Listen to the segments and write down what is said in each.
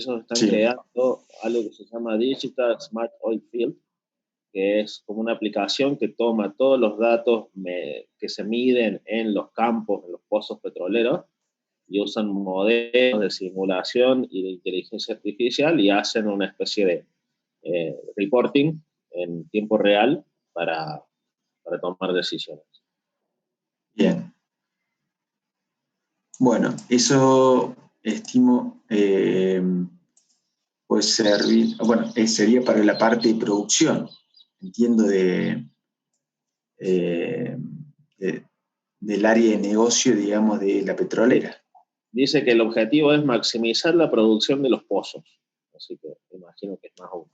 están Sí, creando algo que se llama Digital Smart Oil Field, que es como una aplicación que toma todos los datos que se miden en los campos, en los pozos petroleros, y usan modelos de simulación y de inteligencia artificial y hacen una especie de reporting en tiempo real para tomar decisiones. bien. Bueno, eso estimo puede servir, bueno, sería para la parte de producción, entiendo, eh, de- del área de negocio, digamos, de la petrolera. Dice que el objetivo es maximizar la producción de los pozos, así que me imagino que es más a un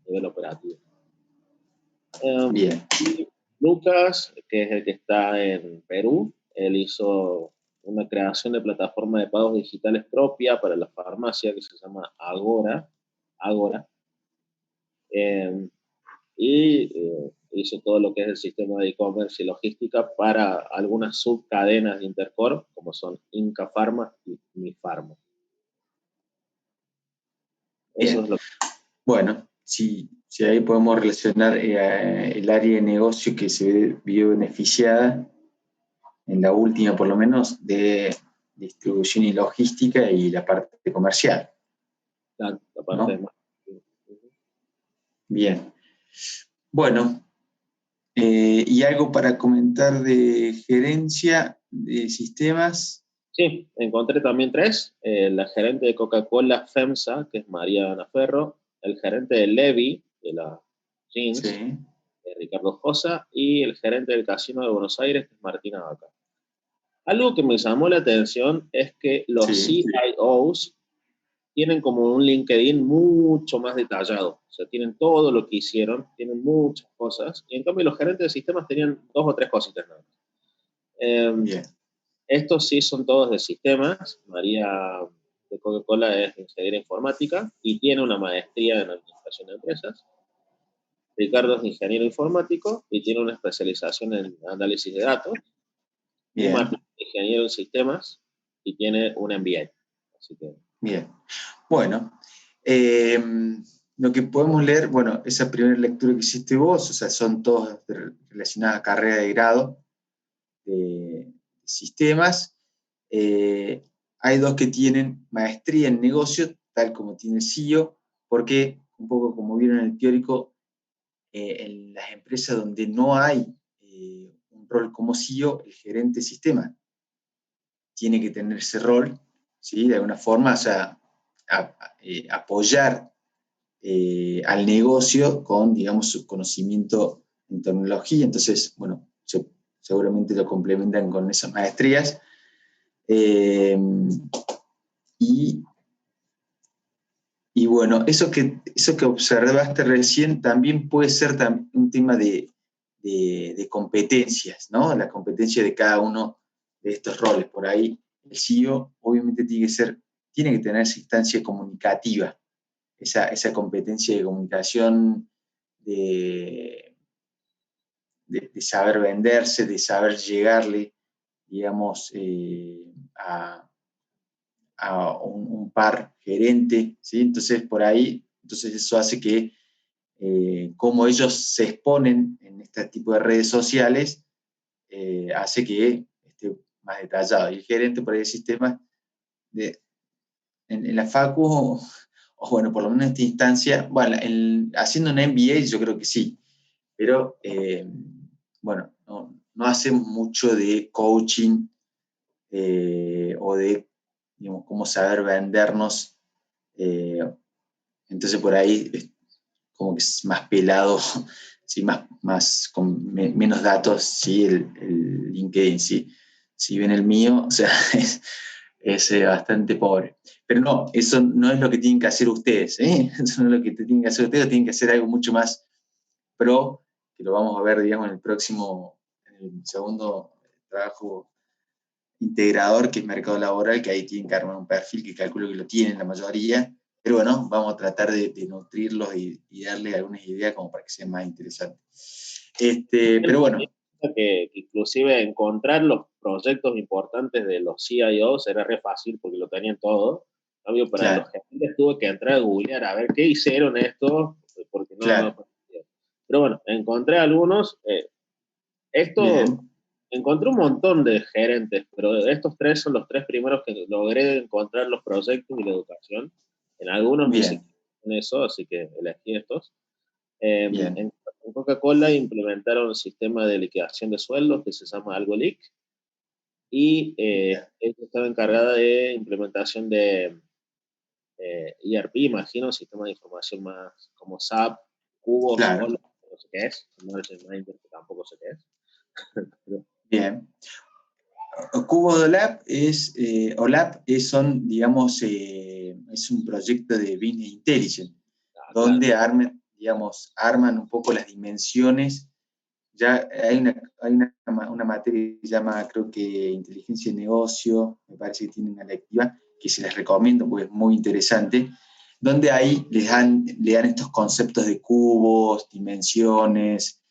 nivel operativo. Bien, Y Lucas, que es el que está en Perú, él hizo una creación de plataforma de pagos digitales propia para la farmacia que se llama Agora, eh, y hizo todo lo que es el sistema de e-commerce y logística para algunas subcadenas de Intercorp, como son Inca Pharma y Mi Pharma. Eso bien. es lo Bueno, si ahí podemos relacionar el área de negocio que se vio beneficiada en la última, por lo menos, de distribución y logística y la parte comercial, la parte de ¿no? más. Bien. Bueno, y algo para comentar de gerencia de sistemas. Sí, encontré también tres. La gerente de Coca-Cola FEMSA, que es María Ana Ferro, el gerente de Levi, de la Jeans, Sí, Ricardo Josa, y el gerente del Casino de Buenos Aires, que es Martina Vaca. Algo que me llamó la atención es que los sí, CIOs tienen como un LinkedIn mucho más detallado. O sea, tienen todo lo que hicieron, tienen muchas cosas, y en cambio los gerentes de sistemas tenían dos o tres cositas nada más. Eh, bien, Estos sí son todos de sistemas. María de Coca-Cola es ingeniera informática y tiene una maestría en administración de empresas. Ricardo es ingeniero informático y tiene una especialización en análisis de datos. Y bien, Martín es ingeniero en sistemas y tiene un MBA. Así que, bien. Bueno, eh, lo que podemos leer, bueno, esa primera lectura que hiciste vos, o sea, son todas relacionadas a carrera de grado de sistemas. Hay dos que tienen maestría en negocio, tal como tiene el CEO, porque un poco como vieron en el teórico, en las empresas donde no hay un rol como CEO, el gerente de sistema tiene que tener ese rol, ¿sí? De alguna forma, o sea, apoyar al negocio con, digamos, su conocimiento en tecnología. Entonces, bueno, seguramente lo complementan con esas maestrías. Eh, y, y, bueno, eso que observaste recién también puede ser un tema de competencias, ¿no? La competencia de cada uno de estos roles. Por ahí el CEO obviamente tiene que tener esa instancia comunicativa, esa competencia de comunicación, de, de saber venderse, de saber llegarle, digamos, a un par gerente, ¿sí? Entonces, por ahí, entonces eso hace que, como ellos se exponen en este tipo de redes sociales, hace que esté más detallado. Y el gerente por ahí del sistema, de, en la Facu, o bueno, por lo menos en esta instancia, bueno, haciendo un MBA yo creo que sí, pero bueno, no hacemos mucho de coaching o de, digamos, cómo saber vendernos. eh, entonces por ahí es como que es más pelado, ¿sí? Con menos datos, ¿sí? El LinkedIn, ¿sí? Si bien el mío, o sea, es bastante pobre. Pero no, eso no es lo que tienen que hacer ustedes, ¿eh? Eso no es lo que tienen que hacer ustedes, tienen que hacer algo mucho más pro, que lo vamos a ver, digamos, en el segundo trabajo integrador, que es mercado laboral, que ahí tienen que armar un perfil que calculo que lo tienen la mayoría, pero bueno, vamos a tratar de nutrirlos y darles algunas ideas como para que sea más interesante. Pero bueno. que inclusive encontrar los proyectos importantes de los CIOs era re fácil porque lo tenían todo. cambio, para los claro, gerentes tuve que entrar a googlear a ver qué hicieron esto, porque no claro. conocía. Pero bueno, encontré algunos. Esto, Bien, encontré un montón de gerentes, pero estos tres son los tres primeros que logré encontrar los proyectos y la educación. En algunos ni bien, siquiera en eso, así que elegí estos. bien. En Coca-Cola implementaron un sistema de liquidación de sueldos que se llama AlgoLeak y Bien. ella estaba encargada de implementación de ERP, imagino, un sistema de información más como SAP, Cubos, Claro, OLAP, no sé qué es, Merge Minder, que tampoco sé qué es. Pero, bien. Cubo de OLAP son, digamos, es un proyecto de Business Intelligence, claro, donde arman un poco las dimensiones. Ya hay una materia que se llama, creo que inteligencia de negocio, me parece que tiene una lectiva, que se les recomiendo porque es muy interesante, donde ahí le dan estos conceptos de cubos, dimensiones,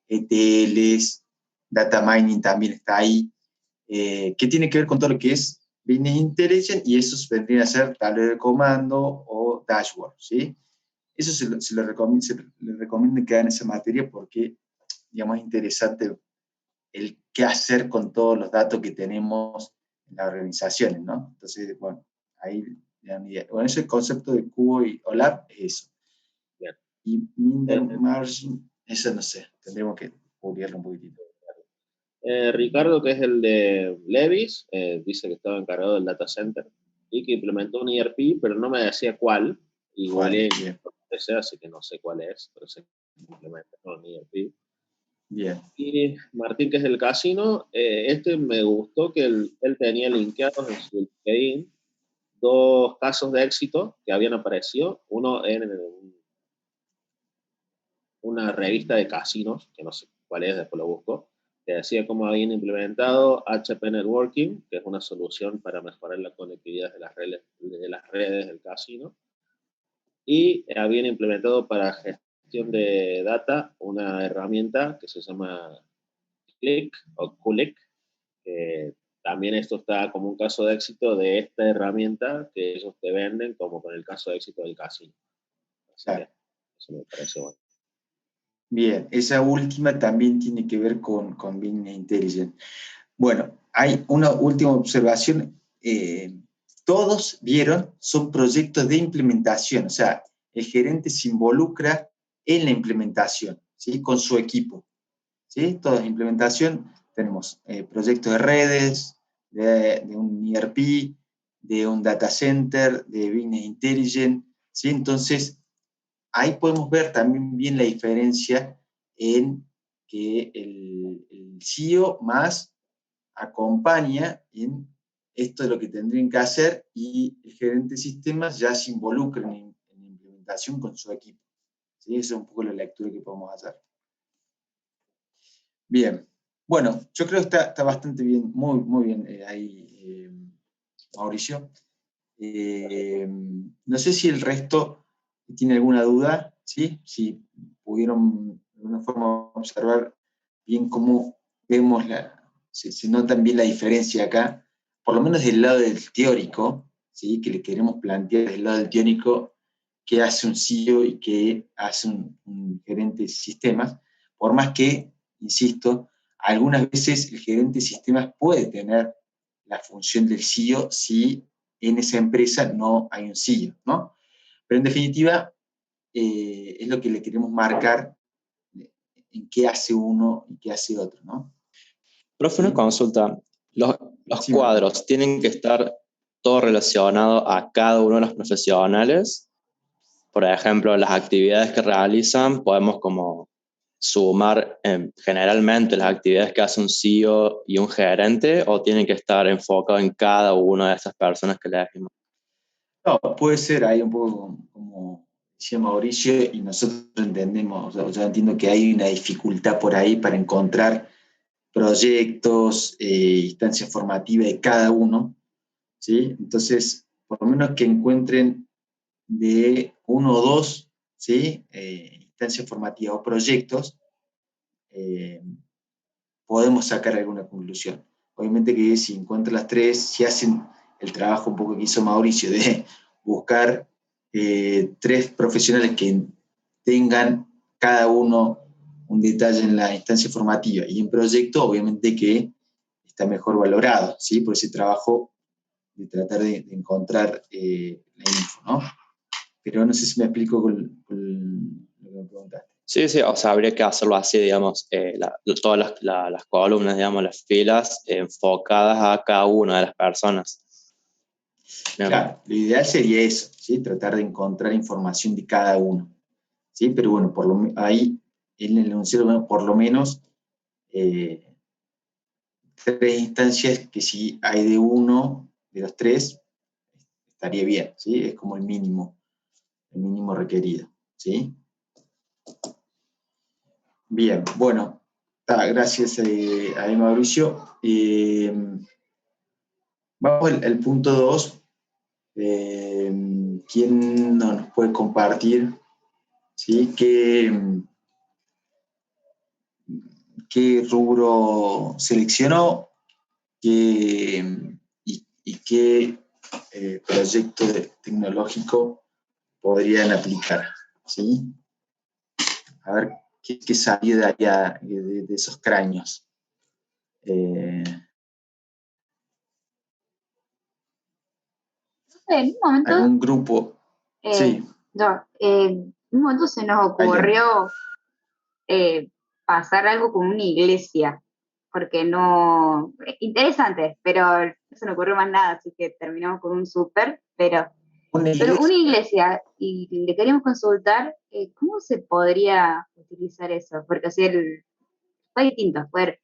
ETLs, data mining también está ahí, que tiene que ver con todo lo que es Business Intelligence, y esos vendrían a ser tablero de comando o dashboard, ¿sí? Eso le recomiendo que hagan esa materia porque, digamos, es interesante el qué hacer con todos los datos que tenemos en las organizaciones, ¿no? Entonces, bueno, ahí le dan idea. Bueno, ese concepto de cubo y OLAP es eso. bien. Y Minder Eh, Margin, eso no sé, tendremos que cubrirlo un poquitito. Ricardo, que es el de Levis, dice que estaba encargado del data center y que implementó un ERP, pero no me decía cuál. Y ¿Cuál? googleé, Bien, así que no sé cuál es, pero sé que implementa un ERP. bien, Y Martín, que es del casino, este me gustó que él tenía linkeados en su LinkedIn dos casos de éxito que habían aparecido. Uno en una revista de casinos, que no sé cuál es, después lo busco, que decía cómo habían implementado HP Networking, que es una solución para mejorar la conectividad de las redes del casino, y habían implementado para gestión de data una herramienta que se llama Click o Kulik, que también esto está como un caso de éxito de esta herramienta que ellos te venden como con el caso de éxito del casino. Así que claro. eso me parece bueno. Bien, esa última también tiene que ver con Business Intelligence. Bueno, hay una última observación. Todos vieron, son proyectos de implementación, o sea, el gerente se involucra en la implementación, ¿sí? Con su equipo, ¿sí? Toda implementación, tenemos proyectos de redes, de un ERP, de un data center, de Business Intelligence, ¿sí? Entonces, ahí podemos ver también bien la diferencia en que el CEO más acompaña en esto de lo que tendrían que hacer, y el gerente de sistemas ya se involucra en implementación con su equipo. ¿Sí? Esa es un poco la lectura que podemos hacer. Bien, bueno, yo creo que está bastante bien, muy, muy bien ahí, Mauricio. No sé si el resto tiene alguna duda, ¿sí? Si pudieron de alguna forma observar bien cómo vemos se notan bien la diferencia acá, por lo menos del lado del teórico, ¿sí? Que le queremos plantear del lado del teórico qué hace un CEO y qué hace un gerente de sistemas, por más que, insisto, algunas veces el gerente de sistemas puede tener la función del CEO si en esa empresa no hay un CEO, ¿no? Pero en definitiva, es lo que le queremos marcar en qué hace uno y qué hace otro, ¿no? Profe, una ¿Sí? consulta. Los Sí, Martín. cuadros tienen que estar todo relacionado a cada uno de los profesionales. Por ejemplo, las actividades que realizan, podemos como sumar generalmente las actividades que hace un CEO y un gerente, o tienen que estar enfocados en cada una de esas personas que le dijimos. No, puede ser ahí un poco como decía Mauricio, y nosotros entendemos, o sea, yo entiendo que hay una dificultad por ahí para encontrar proyectos, instancias formativas de cada uno, ¿sí? Entonces, por lo menos que encuentren de uno o dos, ¿sí? Instancias formativas o proyectos, eh, podemos sacar alguna conclusión. Obviamente que si encuentran las tres, si hacen el trabajo un poco que hizo Mauricio de buscar 3 profesionales que tengan cada uno un detalle en la instancia formativa, y en proyecto obviamente que está mejor valorado, ¿sí? Por ese trabajo de tratar de encontrar la info, ¿no? Pero no sé si me explico con lo que me preguntaste. Sí, sí, o sea, habría que hacerlo así, digamos, todas las columnas, digamos, las filas enfocadas a cada una de las personas. Bien. Claro, lo ideal sería eso, ¿sí? Tratar de encontrar información de cada uno, ¿sí? Pero bueno, ahí en el enunciado, bueno, por lo menos 3 instancias que si hay de uno de los 3, estaría bien, ¿sí? Es como el mínimo requerido, ¿sí? Bien, bueno, gracias a Mauricio. Vamos al punto 2. ¿Quién nos puede compartir, ¿sí? ¿Qué rubro seleccionó y qué proyecto tecnológico podrían aplicar? ¿Sí? A ver qué salió de allá, de esos cráneos. En un momento, ¿Algún grupo? Sí. en un momento se nos ocurrió pasar algo con una iglesia, porque no, interesante, pero no se nos ocurrió más nada, así que terminamos con un súper, pero una iglesia, y le queríamos consultar cómo se podría utilizar eso, porque así fue distinto, fue.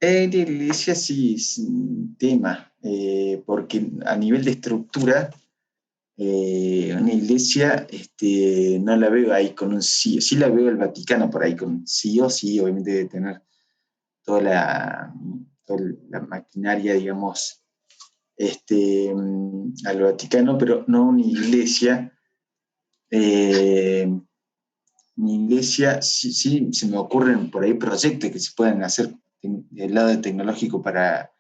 De iglesia sí es un tema, porque a nivel de estructura, una iglesia no la veo ahí con un sí, sí la veo el Vaticano por ahí con sí o sí, obviamente debe tener toda la maquinaria, digamos, al Vaticano, pero no una iglesia. Mi iglesia, sí, sí, se me ocurren por ahí proyectos que se pueden hacer del lado tecnológico para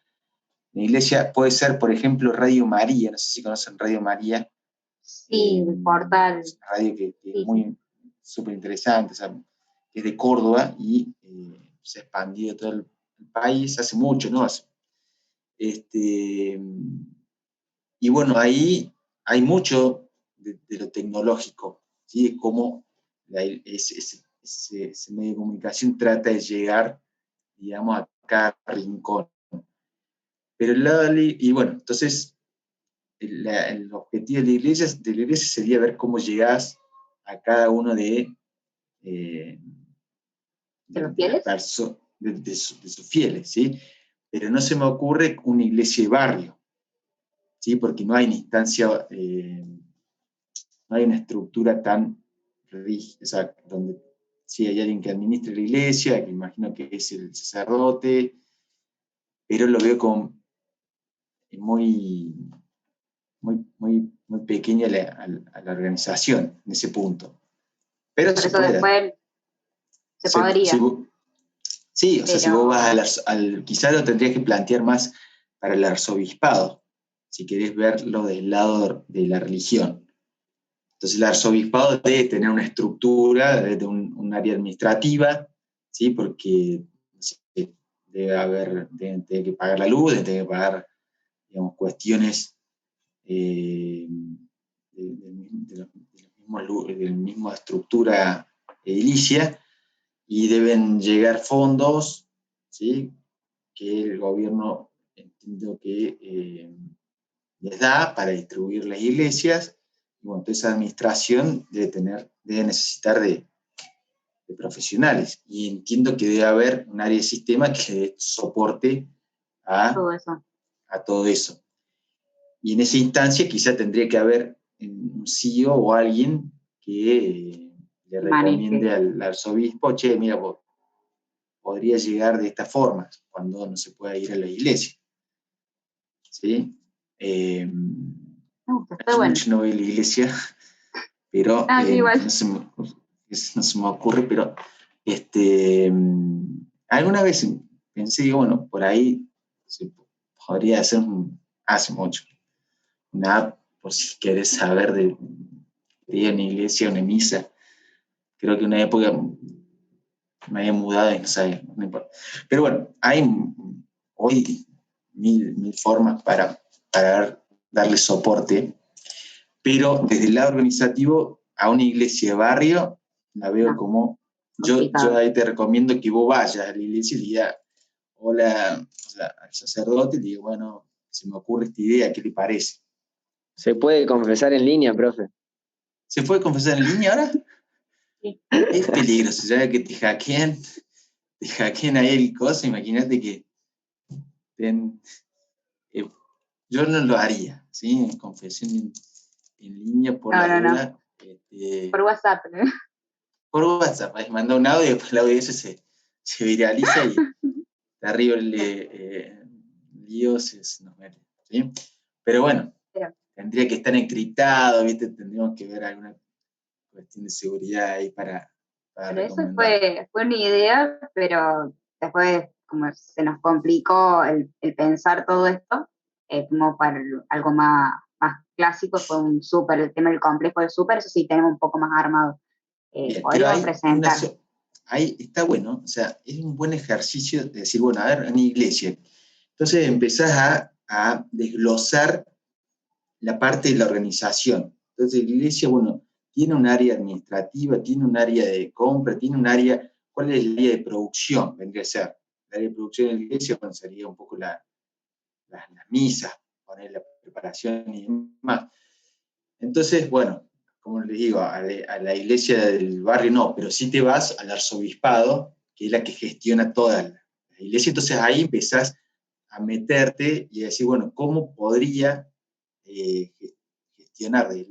la iglesia. Puede ser, por ejemplo, Radio María, no sé si conocen Radio María. Sí, el portal. Es una radio que es muy súper interesante, o sea, es de Córdoba y se ha expandido a todo el país hace mucho, ¿no? Y bueno, ahí hay mucho de lo tecnológico, ¿sí? De cómo ese medio de comunicación trata de llegar, digamos, a cada rincón. Pero y bueno, entonces el objetivo de la iglesia sería ver cómo llegás a cada uno de los fieles, de sus fieles, ¿sí? Pero no se me ocurre una iglesia de barrio, ¿sí? Porque no hay una instancia, no hay una estructura tan rígida, o sea, donde sí hay alguien que administre la iglesia, que imagino que es el sacerdote, pero lo veo como muy, muy, muy, muy pequeña a la organización en ese punto. Pero por se eso puede. Después se podría. Sí, o sea, si vos vas quizás lo tendrías que plantear más para el arzobispado, si querés verlo del lado de la religión. Entonces el arzobispado debe tener una estructura, debe tener un área administrativa, ¿sí? Porque no sé, debe que pagar la luz, debe que pagar, digamos, cuestiones de la misma estructura edilicia, y deben llegar fondos, ¿sí? Que el gobierno entiendo que les da para distribuir las iglesias. Y bueno, toda esa administración debe necesitar de profesionales. Y entiendo que debe haber un área de sistema que dé soporte a todo eso. Y en esa instancia quizá tendría que haber un CEO o alguien que le recomiende al arzobispo, che, mira, vos podría llegar de esta forma, cuando no se pueda ir a la iglesia. ¿Sí? Está bueno. Mucho no voy a la iglesia, pero no se me ocurre, pero alguna vez pensé que, bueno, por ahí se podría hacer hace mucho, una app por si querés saber de una iglesia, una misa. Creo que una época me había mudado y no sabía, no importa. Pero bueno, hay hoy mil formas para darle soporte, pero desde el lado organizativo a una iglesia de barrio la veo como, yo ahí te recomiendo que vos vayas a la iglesia y le digas, hola, al sacerdote, y le digo, bueno, se me ocurre esta idea, ¿qué le parece? ¿Se puede confesar en línea, profe? ¿Se puede confesar en línea ahora? Sí. Es peligroso, ya que te hackeen ahí el coso, imagínate que yo no lo haría, ¿sí? Confesión en línea por la duda. Por WhatsApp, ¿no? Por WhatsApp, manda un audio y después el audio ese se viraliza y terrible líos nos mete, ¿sí? Pero bueno, tendría que estar encriptado, ¿viste? Tendríamos que ver alguna cuestión de seguridad ahí para pero eso fue una idea, pero después como se nos complicó el pensar todo esto, como para algo más clásico, fue un súper, el tema del complejo del súper, eso sí tenemos un poco más armado. Podríamos presentar. Ahí está bueno, o sea, es un buen ejercicio de decir, bueno, a ver, en iglesia. Entonces empezás a desglosar la parte de la organización. Entonces la iglesia, bueno, tiene un área administrativa, tiene un área de compra, tiene un área, ¿cuál es el área de producción? Vendría a ser. El área de producción de la iglesia, bueno, sería un poco las misas, poner la preparación y demás. Entonces, bueno, como les digo, a la iglesia del barrio no, pero sí te vas al arzobispado, que es la que gestiona toda la iglesia. Entonces ahí empezás a meterte y a decir, bueno, ¿cómo podría gestionar del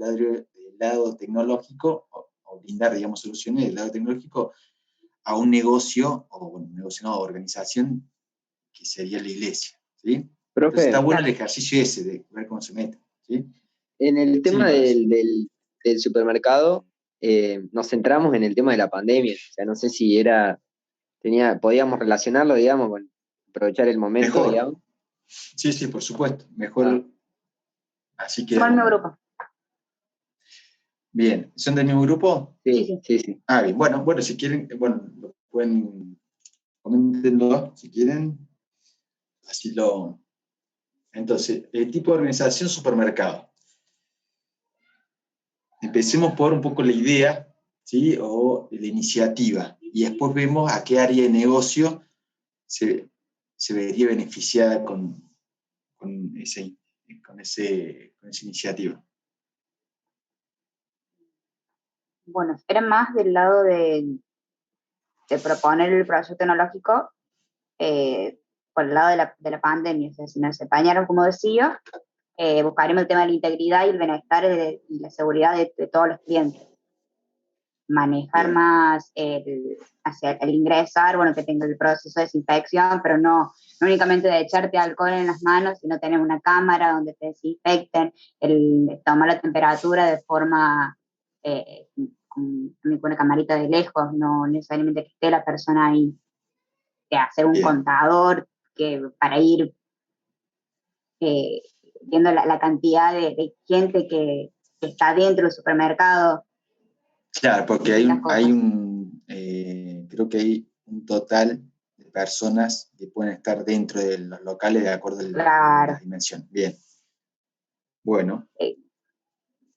lado tecnológico o brindar, digamos, soluciones del lado tecnológico a un negocio, o un negocio no, organización, que sería la iglesia, ¿sí? Profe, entonces está bueno el ejercicio ese de ver cómo se mete, ¿sí? En el tema del supermercado, nos centramos en el tema de la pandemia. O sea, no sé si podíamos relacionarlo, digamos, con aprovechar el momento, mejor, digamos. Sí, por supuesto. Mejor. Así que. Son del mismo grupo. Bien. ¿Son del mismo grupo? Sí. Ah, bien. Bueno, si quieren, lo pueden comentarlo si quieren. Así lo. Entonces, el tipo de organización supermercado. Empecemos por un poco la idea, ¿sí? O la iniciativa. Y después vemos a qué área de negocio se vería beneficiada con esa iniciativa. Bueno, era más del lado de proponer el proyecto tecnológico por el lado de la pandemia. O sea, si nos empañaron, como decía, buscaremos el tema de la integridad y el bienestar y la seguridad de todos los clientes. Manejar más hacia el ingresar, bueno, que tenga el proceso de desinfección, pero no únicamente de echarte alcohol en las manos, sino tener una cámara donde te desinfecten, tomar la temperatura de forma con una camarita de lejos, no necesariamente que esté la persona ahí, que hacer un contador para ir viendo la cantidad de gente que está dentro del supermercado. Claro, porque creo que hay un total de personas que pueden estar dentro de los locales de acuerdo a la dimensión. Bien. Bueno.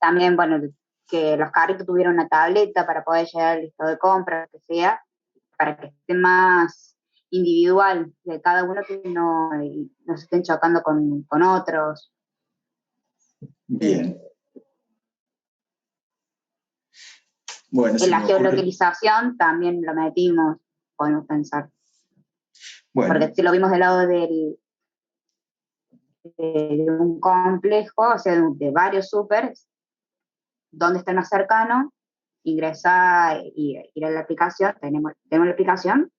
También, bueno, que los carritos tuvieran una tableta para poder llegar al listado de compras, que sea, para que esté más individual, de cada uno que no se estén chocando con otros. Bien. Bueno, en la geolocalización también lo metimos, podemos pensar. Bueno. Porque si lo vimos del lado de un complejo, o sea, de varios supers, donde está más cercano, ingresar y ir a la aplicación, tenemos la aplicación,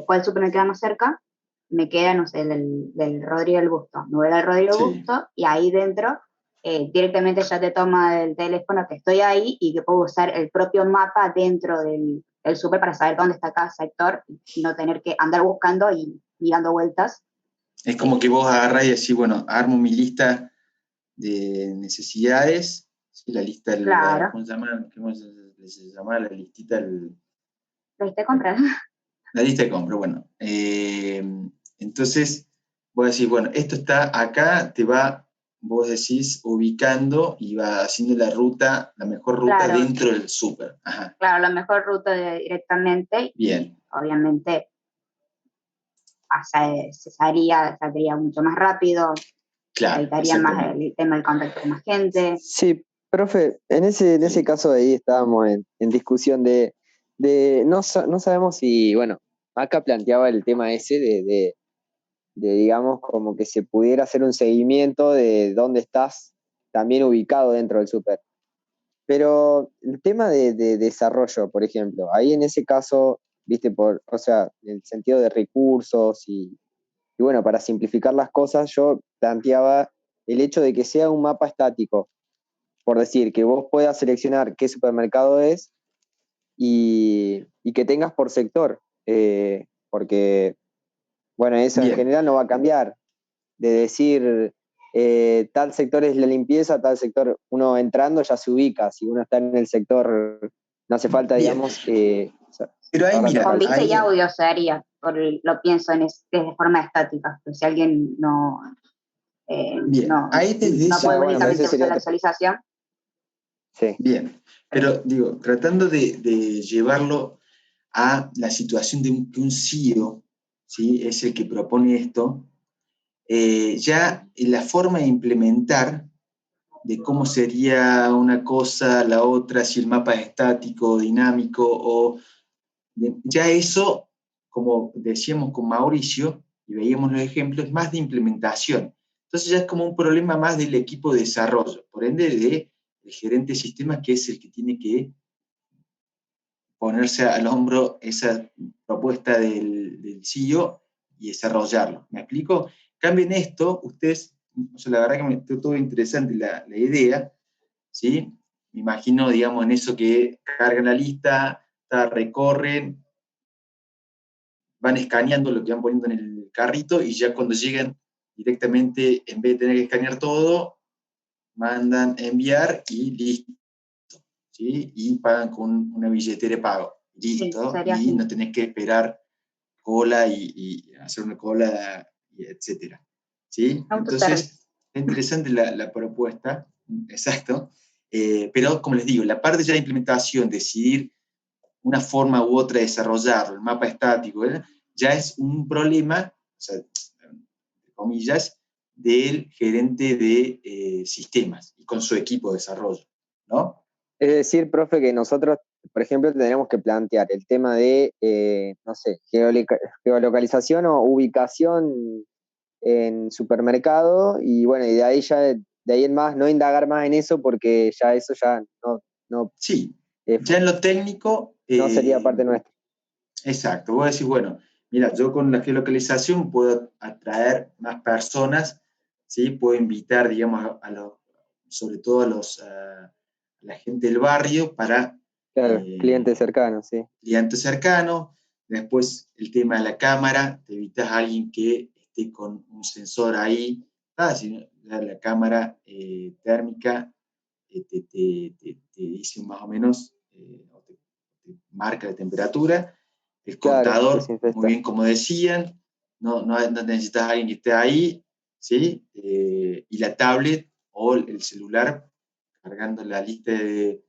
cuál super me queda más cerca, me queda, no sé, del Rodrigo del Busto, me voy al Rodrigo del Busto y ahí dentro directamente ya te toma el teléfono que estoy ahí y que puedo usar el propio mapa dentro del súper para saber dónde está cada sector y no tener que andar buscando y dando vueltas. Es como que vos agarrás y decís, bueno, armo mi lista necesidades, ¿sí? La lista, Claro. ¿cómo se llama? La listita, La lista de compras. La lista de compra, bueno. Entonces, voy a decir, bueno, esto está acá, vos decís, ubicando y va haciendo la mejor ruta Claro. dentro del súper. Ajá. Claro, la mejor ruta directamente. Bien. Y obviamente saldría mucho más rápido. Claro. Evitaría más el tema del contacto con más gente. Sí, profe, en ese caso de ahí estábamos en discusión de no sabemos si, bueno, acá planteaba el tema ese de digamos, como que se pudiera hacer un seguimiento de dónde estás también ubicado dentro del súper. Pero el tema de desarrollo, por ejemplo, ahí en ese caso, viste, o sea, en el sentido de recursos y bueno, para simplificar las cosas, yo planteaba el hecho de que sea un mapa estático, por decir, que vos puedas seleccionar qué supermercado es y que tengas por sector, porque, bueno, eso en Bien. general no va a cambiar, de decir tal sector es la limpieza, tal sector, uno entrando ya se ubica, si uno está en el sector, no hace falta, Bien. digamos, pero ahí, mira, con vista ahí, y audio se haría, lo pienso de forma estática, pero si alguien no, bien. Ahí desde no puede bueno, únicamente ese usar sería la actualización. Sí. Bien, pero digo, tratando de llevarlo a la situación de que un CEO, ¿sí? Es el que propone esto, ya en la forma de implementar de cómo sería una cosa, la otra, si el mapa es estático, dinámico, ya eso, como decíamos con Mauricio, y veíamos los ejemplos, es más de implementación. Entonces ya es como un problema más del equipo de desarrollo, por ende del gerente de sistemas, que es el que tiene que ponerse al hombro esa propuesta del CEO y desarrollarlo. ¿Me explico? Cambien esto, ustedes, o sea, la verdad que me estuvo todo interesante la idea, ¿sí? Me imagino, digamos, en eso que cargan la lista, recorren, van escaneando lo que van poniendo en el carrito y ya cuando llegan directamente, en vez de tener que escanear todo, mandan enviar y listo, ¿sí? Y pagan con una billetera de pago. Listo, Sí, y así. no tenés que esperar cola y hacer una cola, etc. ¿Sí? Entonces, es interesante la propuesta, exacto, pero como les digo, la parte ya de implementación, decidir una forma u otra de desarrollarlo, el mapa estático, ya es un problema, o sea, entre comillas, del gerente de sistemas y con su equipo de desarrollo, ¿no? Es decir, profe, que nosotros, por ejemplo, tendríamos que plantear el tema de, no sé, geolocalización o ubicación en supermercado y bueno, y de ahí ya, de ahí en más, no indagar más en eso porque ya eso ya no, Sí, eh, ya en lo técnico, no sería parte nuestra. exacto, vos decís, bueno, mira, yo con la geolocalización puedo atraer más personas, ¿sí? Puedo invitar, digamos, sobre todo a la gente del barrio para Claro, clientes cercanos, sí. clientes cercanos. Después el tema de la cámara, te evitas a alguien que esté con un sensor ahí, sino la cámara térmica te dice más o menos, te marca la temperatura. El Claro, contador, muy desinfecta. bien como decían, no necesitas a alguien que esté ahí, ¿sí? Y la tablet o el celular cargando la lista de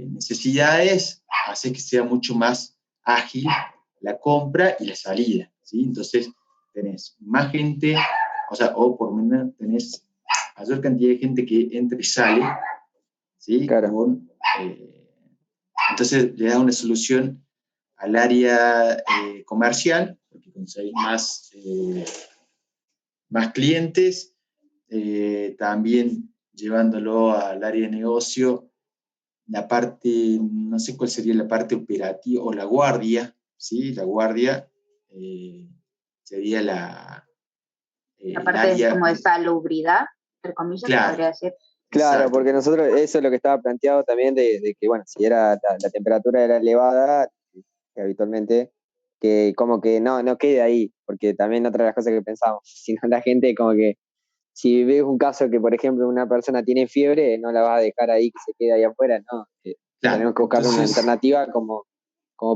necesidades hace que sea mucho más ágil la compra y la salida, ¿sí? Entonces tenés más gente, o sea, o por lo menos tenés mayor cantidad de gente que entra y sale, ¿sí? Claro. Entonces le da una solución al área comercial, porque conseguís más clientes, también llevándolo al área de negocio, la parte, no sé cuál sería la parte operativa, o la guardia, ¿sí? La guardia sería La parte área, como de salubridad, entre comillas, se claro, podría decir. Claro, exacto, porque nosotros, eso es lo que estaba planteado también de que, bueno, si era la temperatura era elevada, que habitualmente, que como que no quede ahí, porque también otra de las cosas que pensamos, si no la gente como que si ves un caso que, por ejemplo, una persona tiene fiebre, no la vas a dejar ahí que se quede ahí afuera, no. Claro, tenemos que buscar una entonces, alternativa como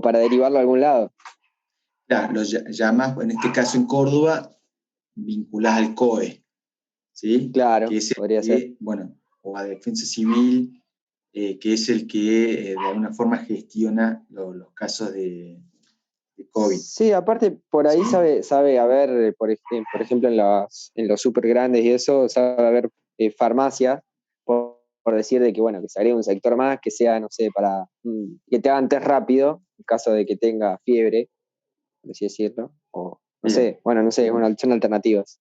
para derivarlo a algún lado. claro, lo llamas, en este caso en Córdoba, vinculás al COE, ¿sí? Claro, Que es el podría ser. bueno, o a Defensa Civil, que es el que de alguna forma gestiona los casos de COVID. Sí, aparte por ahí ¿Sí? sabe haber, por ejemplo, en los super grandes y eso, sabe haber farmacias, por decir de que, bueno, que se agregue un sector más, que sea, no sé, para que te hagan test rápido, en caso de que tenga fiebre, por así decirlo, o no Bien. sé, bueno, no sé, son alternativas.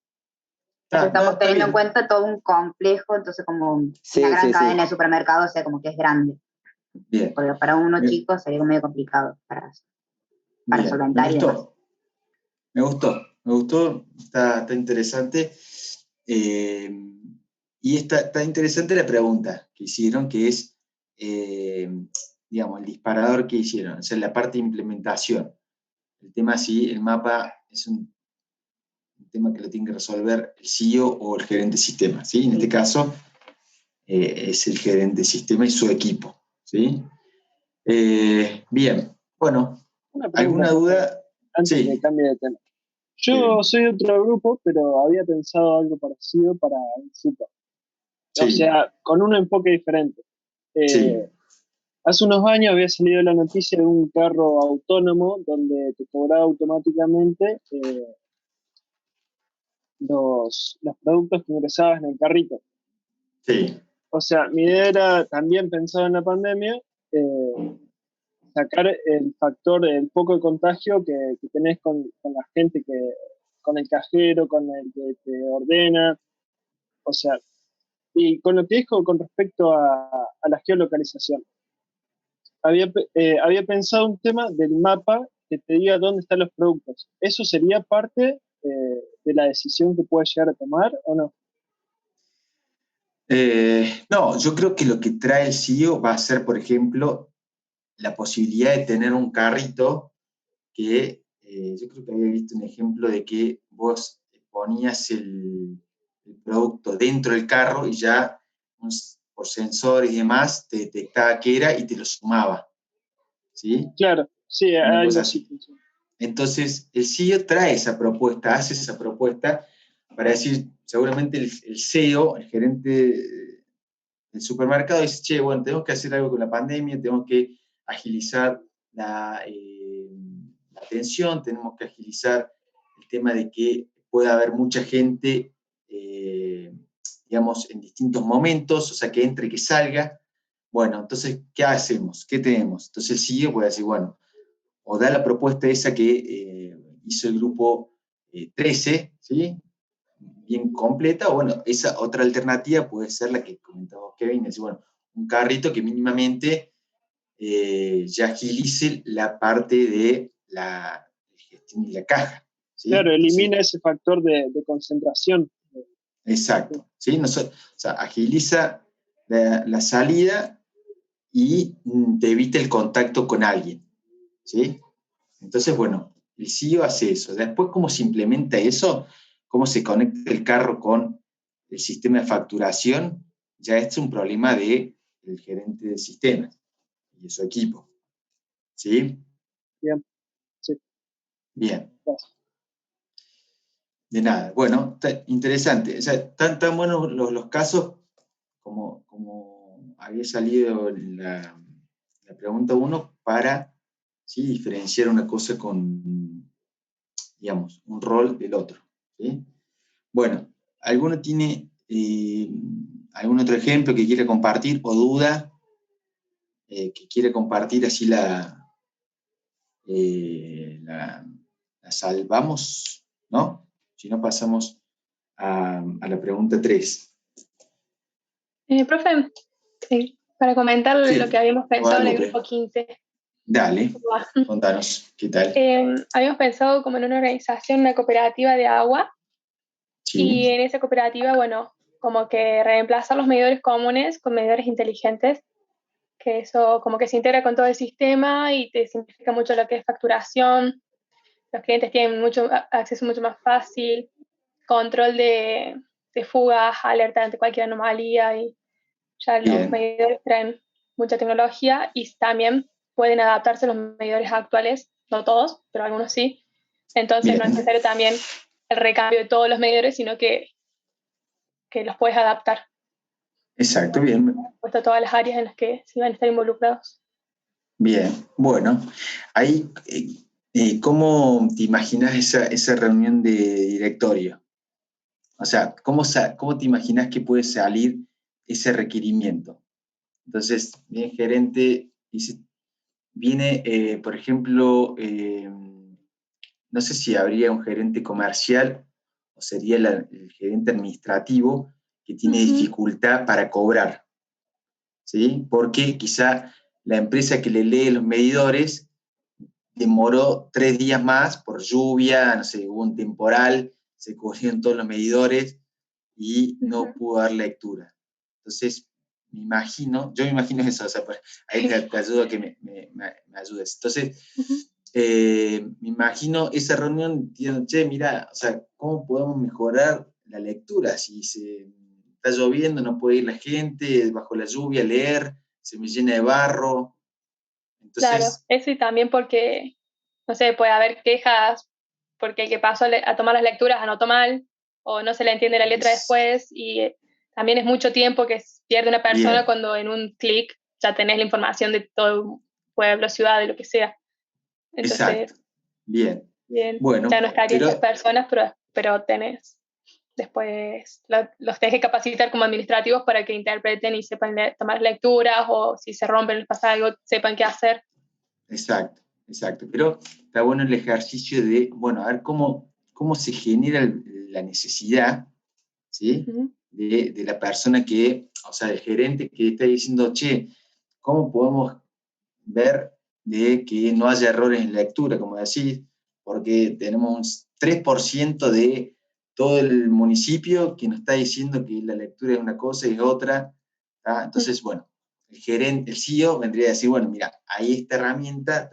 Pero estamos Está teniendo en bien. cuenta todo un complejo, entonces como Sí, una gran sí, cadena sí. de supermercados, o sea, como que es grande. Bien. Porque para uno Me- chico sería medio complicado para Bien. solventar y demás. Me gustó, está interesante. Y está interesante la pregunta que hicieron, que es, digamos, el disparador que hicieron, o sea, la parte de implementación. El tema si el mapa es un tema que lo tiene que resolver el CEO o el gerente de sistema, ¿sí? En este caso, es el gerente de sistema y su equipo, ¿sí? Bien, bueno, Una pregunta, ¿alguna profe, duda? antes que Sí, cambie de tema. Yo soy de otro grupo, pero había pensado algo parecido para el súper. O sí, sea, con un enfoque diferente. sí, Hace unos años había salido la noticia de un carro autónomo donde te cobraba automáticamente los productos que ingresabas en el carrito. sí. O sea, mi idea era también pensado en la pandemia, eh, sacar el factor, el poco de contagio que tenés con la gente con el cajero, con el que te ordena, o sea, y con lo que dijo con respecto a la geolocalización. Había pensado un tema del mapa que te diga dónde están los productos. ¿Eso sería parte de la decisión que puedes llegar a tomar o no? No, yo creo que lo que trae el CEO va a ser, por ejemplo, la posibilidad de tener un carrito que yo creo que había visto un ejemplo de que vos ponías el producto dentro del carro y ya por sensores y demás te detectaba qué era y te lo sumaba, ¿sí? Claro, sí, Una algo cosa así así. funciona. Entonces, el CEO trae esa propuesta, hace esa propuesta para decir, seguramente el CEO, el gerente del supermercado, dice, che, bueno, tenemos que hacer algo con la pandemia, tenemos que agilizar la atención, tenemos que agilizar el tema de que pueda haber mucha gente, digamos, en distintos momentos, o sea, que entre y que salga. Bueno, entonces, ¿qué hacemos? ¿Qué tenemos? Entonces el CEO puede decir, bueno, o da la propuesta esa que hizo el grupo 13, ¿sí? Bien completa, o bueno, esa otra alternativa puede ser la que comentaba Kevin, es decir, bueno, un carrito que mínimamente ya agilice la parte de la gestión de la caja, ¿sí? Claro, Entonces, elimina ese factor de concentración. exacto, ¿sí? O sea, agiliza la salida y te evita el contacto con alguien, ¿sí? Entonces, bueno, el CEO hace eso. Después, ¿cómo se implementa eso? ¿Cómo se conecta el carro con el sistema de facturación? Ya es un problema del gerente de sistemas y de su equipo. ¿Sí? Bien, sí, Bien, gracias. de nada. Bueno, interesante. O sea, tan buenos los casos como había salido la pregunta 1 para ¿sí? Diferenciar una cosa con, digamos, un rol del otro. ¿Sí? Bueno, ¿alguno tiene algún otro ejemplo que quiera compartir o duda que quiera compartir? Así la salvamos, ¿no? Si no, pasamos a la pregunta 3. Profe, sí, para comentar lo que Sí, habíamos pensado en el Guadalupe, grupo 15. dale, contanos, ¿qué tal? Habíamos pensado como en una organización, una cooperativa de agua, y Sí, en esa cooperativa, bueno, como que reemplazar los medidores comunes con medidores inteligentes, que eso como que se integra con todo el sistema y te simplifica mucho lo que es facturación, los clientes tienen mucho acceso mucho más fácil, control de fugas, alerta ante cualquier anomalía, y ya los medidores traen mucha tecnología y también pueden adaptarse los medidores actuales, no todos, pero algunos sí. Entonces no es necesario también el recambio de todos los medidores, sino que los puedes adaptar. Exacto, bien. Puesto todas las áreas en las que se van a estar involucrados. Bien, bueno, ahí, ¿cómo te imaginas esa reunión de directorio? O sea, ¿cómo te imaginas que puede salir ese requerimiento? Entonces, viene el gerente, viene, por ejemplo, no sé si habría un gerente comercial o sería el gerente administrativo que tiene dificultad para cobrar, ¿sí? Porque quizá la empresa que le lee los medidores demoró 3 días más por lluvia, no sé, hubo un temporal, se corrieron todos los medidores y no pudo dar lectura. Entonces, yo me imagino eso, o sea, ahí te ayudo a que me ayudes. Entonces, me imagino esa reunión diciendo, che, mira, o sea, ¿cómo podemos mejorar la lectura? Si está lloviendo, no puede ir la gente, bajo la lluvia a leer, se me llena de barro. Entonces, claro, eso y también porque, no sé, puede haber quejas porque el que pasó a tomar las lecturas anotó mal, o no se le entiende la letra después, y también es mucho tiempo que pierde una persona cuando en un clic ya tenés la información de todo el pueblo, ciudad, de lo que sea. Entonces, exacto. Bien. Bueno, ya no estarían esas personas, pero tenés después los tenés que capacitar como administrativos para que interpreten y sepan tomar lecturas, o si se rompen, les pasa algo, sepan qué hacer. Exacto. Pero está bueno el ejercicio de, bueno, a ver cómo se genera la necesidad, ¿sí? De la persona que, o sea, el gerente que está diciendo, che, ¿cómo podemos ver de que no haya errores en lectura, como decís? Porque tenemos un 3% de todo el municipio que nos está diciendo que la lectura es una cosa y es otra. ¿tá? Entonces, bueno, el CEO vendría a decir, bueno, mira, hay esta herramienta,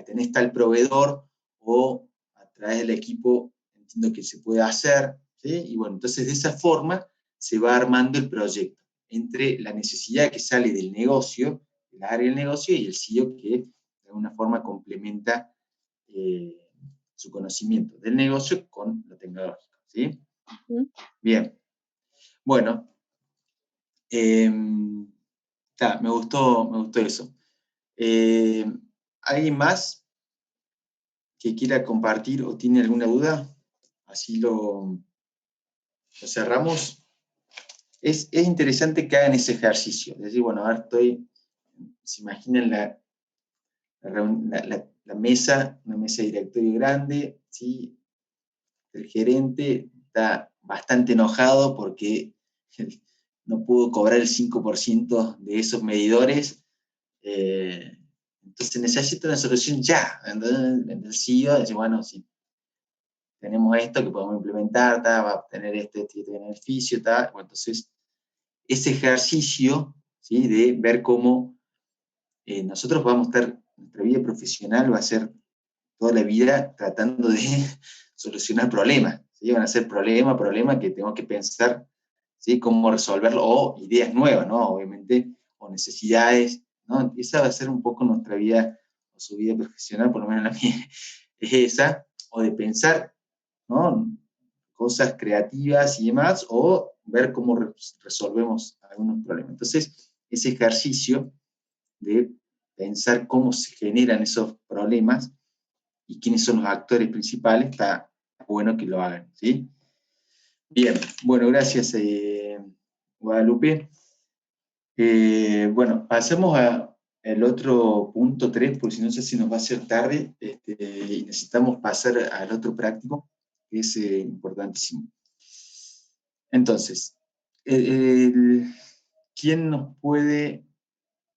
tenés tal proveedor, o a través del equipo entiendo que se puede hacer, ¿sí? Y bueno, entonces de esa forma se va armando el proyecto entre la necesidad que sale del negocio, del área del negocio, y el CEO que de alguna forma complementa su conocimiento del negocio con lo tecnológico, ¿sí? Bien. Bueno, me gustó eso. ¿Alguien más que quiera compartir o tiene alguna duda? Así lo cerramos. Es interesante que hagan ese ejercicio. Es decir, bueno, ahora se imaginan la mesa, una mesa de directorio grande, ¿sí? El gerente está bastante enojado porque no pudo cobrar el 5% de esos medidores. Entonces necesita una solución ya. Entonces el CEO dice, bueno, si tenemos esto que podemos implementar, va a obtener este beneficio, bueno, entonces ese ejercicio, ¿sí? De ver cómo nosotros vamos a estar, nuestra vida profesional va a ser toda la vida tratando de solucionar problemas, ¿sí? Van a ser problemas que tenemos que pensar, ¿sí? Cómo resolverlo, o ideas nuevas, ¿no? Obviamente, o necesidades, ¿no? Esa va a ser un poco nuestra vida, o su vida profesional, por lo menos la mía, es esa, o de pensar, ¿no? Cosas creativas y demás, o ver cómo resolvemos algunos problemas. Entonces, ese ejercicio de pensar cómo se generan esos problemas y quiénes son los actores principales, está bueno que lo hagan, ¿sí? Bien, bueno, gracias, Guadalupe. Bueno, pasemos al otro punto 3, porque si no sé si nos va a hacer tarde, y necesitamos pasar al otro práctico, que es importantísimo. Entonces, ¿quién nos puede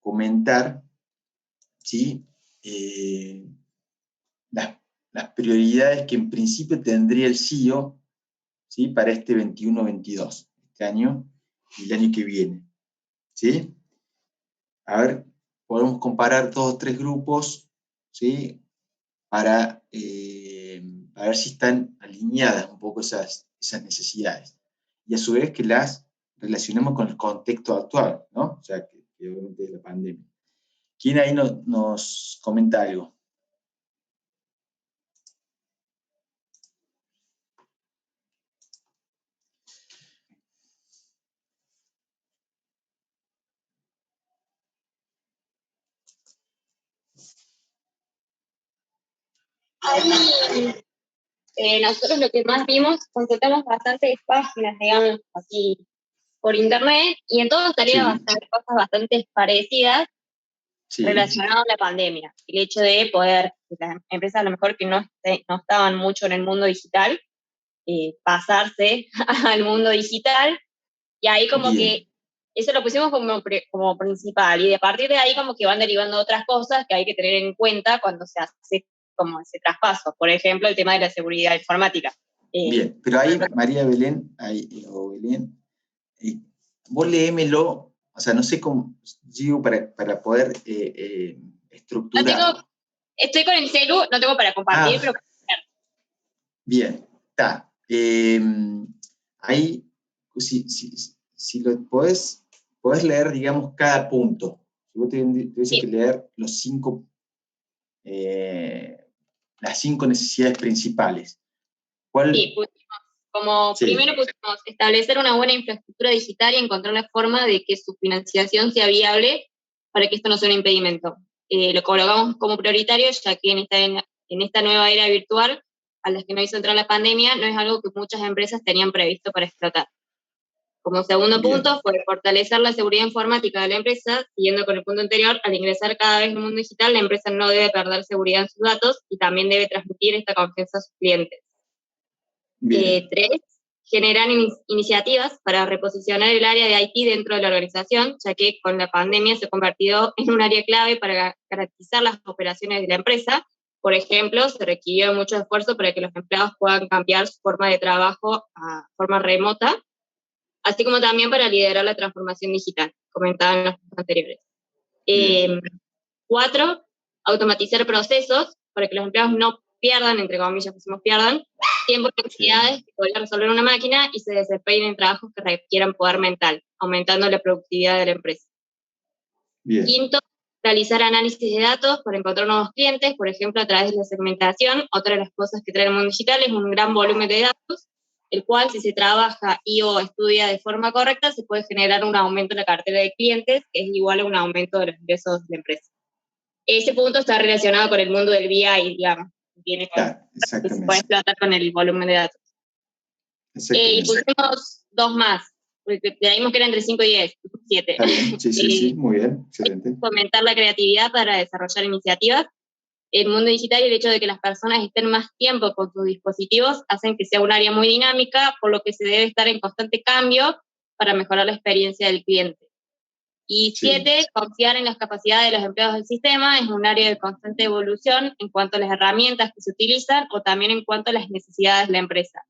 comentar, ¿sí? Las prioridades que en principio tendría el CEO, ¿sí? Para este 21-22, este año y el año que viene, ¿sí? A ver, podemos comparar todos 3 grupos, ¿sí? Para ver si están alineadas un poco esas necesidades. y a su vez que las relacionemos con el contexto actual, ¿no? O sea, que obviamente es la pandemia. ¿Quién ahí nos comenta algo? Nosotros lo que más vimos, consultamos bastantes páginas, digamos, aquí por internet, y en todo salían bastante cosas bastante parecidas relacionadas a la pandemia. El hecho de poder, las empresas a lo mejor que no estaban mucho en el mundo digital, pasarse al mundo digital, y ahí como que eso lo pusimos como principal, y a partir de ahí como que van derivando otras cosas que hay que tener en cuenta cuando se hace como ese traspaso. Por ejemplo, el tema de la seguridad informática. Bien, pero ahí, María Belén, vos léemelo, o sea, no sé cómo, digo, para poder estructurar. Estoy con el celu, no tengo para compartir, pero... Bien, está. Ahí, si lo podés leer, digamos, cada punto. Si vos tuvieses que leer las 5 necesidades principales. Sí, primero pusimos establecer una buena infraestructura digital y encontrar la forma de que su financiación sea viable para que esto no sea un impedimento. Lo colocamos como prioritario, ya que en esta nueva era virtual, a las que nos hizo entrar la pandemia, no es algo que muchas empresas tenían previsto para explotar. Como segundo punto fue fortalecer la seguridad informática de la empresa, siguiendo con el punto anterior, al ingresar cada vez en el mundo digital, la empresa no debe perder seguridad en sus datos y también debe transmitir esta confianza a sus clientes. 3, generar iniciativas para reposicionar el área de IT dentro de la organización, ya que con la pandemia se ha convertido en un área clave para garantizar las operaciones de la empresa. Por ejemplo, se requirió mucho esfuerzo para que los empleados puedan cambiar su forma de trabajo a forma remota, así como también para liderar la transformación digital, comentaban en los puntos anteriores. 4, automatizar procesos para que los empleados no pierdan, entre comillas, tiempo y actividades que podría resolver una máquina y se desempeñen en trabajos que requieran poder mental, aumentando la productividad de la empresa. 5, realizar análisis de datos para encontrar nuevos clientes, por ejemplo, a través de la segmentación. Otra de las cosas que trae el mundo digital es un gran volumen de datos, el cual, si se trabaja o estudia de forma correcta, se puede generar un aumento en la cartera de clientes, que es igual a un aumento de los ingresos de la empresa. Ese punto está relacionado con el mundo del BI, digamos. Viene con, que se puede explotar con el volumen de datos. Y pusimos 2 más, porque creímos que era entre 5 y 10, 7. Sí, muy bien, excelente. Fomentar la creatividad para desarrollar iniciativas. El mundo digital y el hecho de que las personas estén más tiempo con sus dispositivos hacen que sea un área muy dinámica, por lo que se debe estar en constante cambio para mejorar la experiencia del cliente. Y 7, confiar en las capacidades de los empleados del sistema. Es un área de constante evolución en cuanto a las herramientas que se utilizan o también en cuanto a las necesidades de la empresa.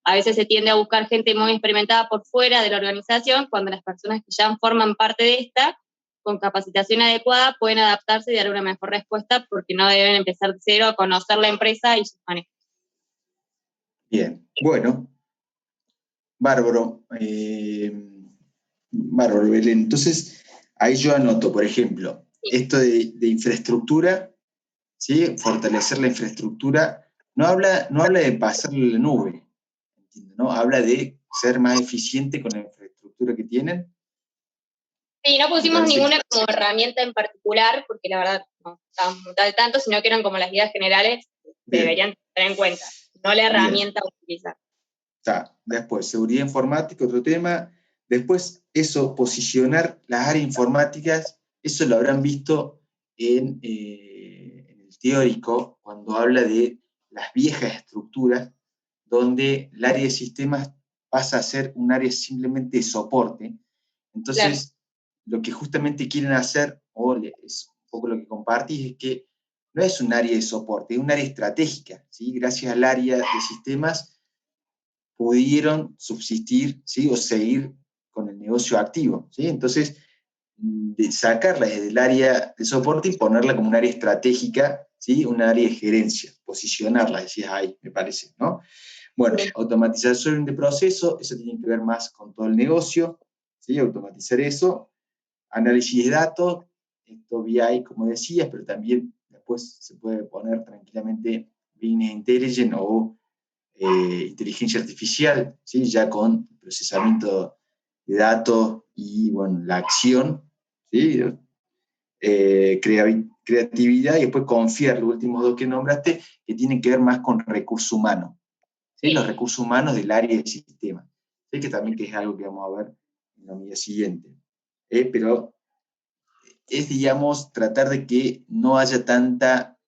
A veces se tiende a buscar gente muy experimentada por fuera de la organización, cuando las personas que ya forman parte de esta, con capacitación adecuada, pueden adaptarse y dar una mejor respuesta, porque no deben empezar de cero a conocer la empresa y sus manejos. Bien, bueno, bárbaro. Bárbaro, Belén. Entonces, ahí yo anoto, por ejemplo, esto de infraestructura, ¿sí? Fortalecer la infraestructura, no habla de pasarle la nube, ¿no? Habla de ser más eficiente con la infraestructura que tienen. Sí, no pusimos ninguna como herramienta en particular, porque la verdad no estábamos al tanto, sino que eran como las ideas generales que deberían tener en cuenta, no la herramienta a utilizar. Está. Después, seguridad informática, otro tema. Después, eso, posicionar las áreas informáticas, eso lo habrán visto en el teórico, cuando habla de las viejas estructuras, donde el área de sistemas pasa a ser un área simplemente de soporte. Entonces, lo que justamente quieren hacer, o es un poco lo que compartís, es que no es un área de soporte, es un área estratégica, ¿sí? Gracias al área de sistemas pudieron subsistir, ¿sí? O seguir con el negocio activo, ¿sí? Entonces, de sacarla desde el área de soporte y ponerla como un área estratégica, ¿sí? Un área de gerencia, posicionarla, decías ahí, me parece, ¿no? Bueno, automatización de proceso, eso tiene que ver más con todo el negocio, ¿sí? Automatizar eso. Análisis de datos, esto BI, como decías, pero también después se puede poner tranquilamente Business Intelligence o inteligencia artificial, ¿sí? Ya con procesamiento de datos y, bueno, la acción, ¿sí? Creatividad y después confiar, los últimos dos que nombraste, que tienen que ver más con recursos humanos, ¿sí? Los recursos humanos del área del sistema, ¿sí? Que también que es algo que vamos a ver en la unidad siguiente. Pero es, digamos, tratar de que no haya tanta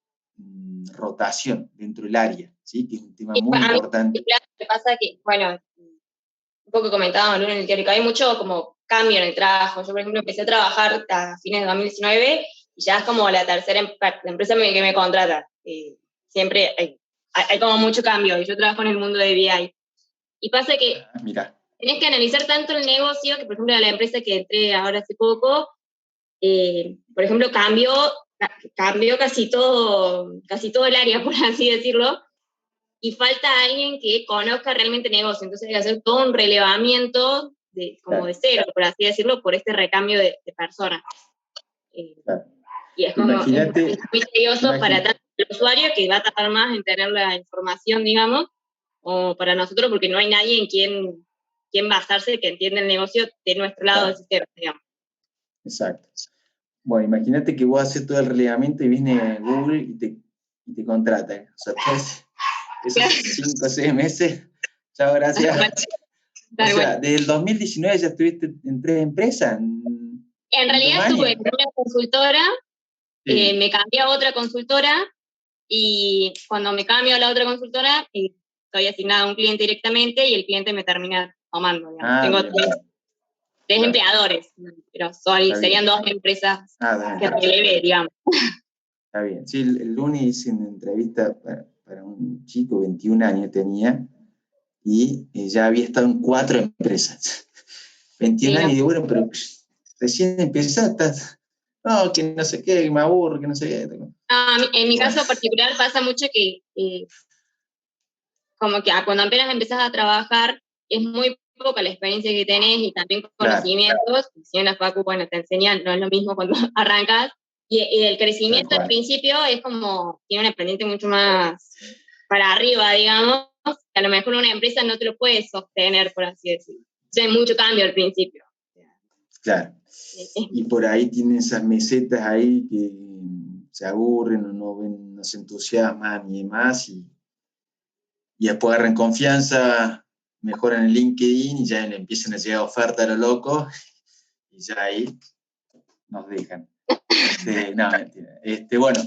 rotación dentro del área, ¿sí? Que es un tema muy importante. Claro, lo que pasa que, bueno, un poco comentábamos en el teórico, hay mucho como cambio en el trabajo. Yo, por ejemplo, empecé a trabajar a fines de 2019 y ya es como la tercera empresa que me contrata. Siempre hay como mucho cambio, y yo trabajo en el mundo de BI. Y pasa que tenés que analizar tanto el negocio, que por ejemplo a la empresa que entré ahora hace poco, por ejemplo, cambió casi todo el área, por así decirlo, y falta alguien que conozca realmente el negocio. Entonces hay que hacer todo un relevamiento como de cero, por así decirlo, por este recambio de personas. Y es como muy tedioso para tanto el usuario, que va a tardar más en tener la información, digamos, o para nosotros, porque no hay nadie en quien basarse que entienda el negocio de nuestro lado del sistema, digamos. Exacto. Bueno, imagínate que vos haces todo el relevamiento y viene Google y te contrata. O sea, esos 5 o 6 meses, chao, gracias. O sea, desde el 2019 ya estuviste en 3 empresas. En realidad estuve en una consultora, me cambié a otra consultora, y cuando me cambio a la otra consultora, estoy asignada a un cliente directamente y el cliente me termina tomando. Tengo tres empleadores, pero serían 2 empresas que relevé, digamos. Está bien. Sí, el lunes hice una entrevista para un chico, 21 años tenía, y ya había estado en 4 empresas. 21 años, y digo, bueno, pero recién empezaste, no, que no sé qué, que me aburro, que no sé qué. No, en mi caso particular pasa mucho que como que cuando apenas empezás a trabajar es muy poca la experiencia que tenés y también conocimientos. Si en la facu, bueno, te enseñan, no es lo mismo cuando arrancas, y el crecimiento al principio es como, tiene una pendiente mucho más para arriba, digamos, que a lo mejor una empresa no te lo puede sostener, por así decirlo. O sea, hay mucho cambio al principio. Claro. Y por ahí tienen esas mesetas ahí que se aburren o no se entusiasman y demás, y después agarran confianza, mejoran el LinkedIn y ya le empiezan a llegar ofertas a lo loco, y ya ahí nos dejan. No, mentira.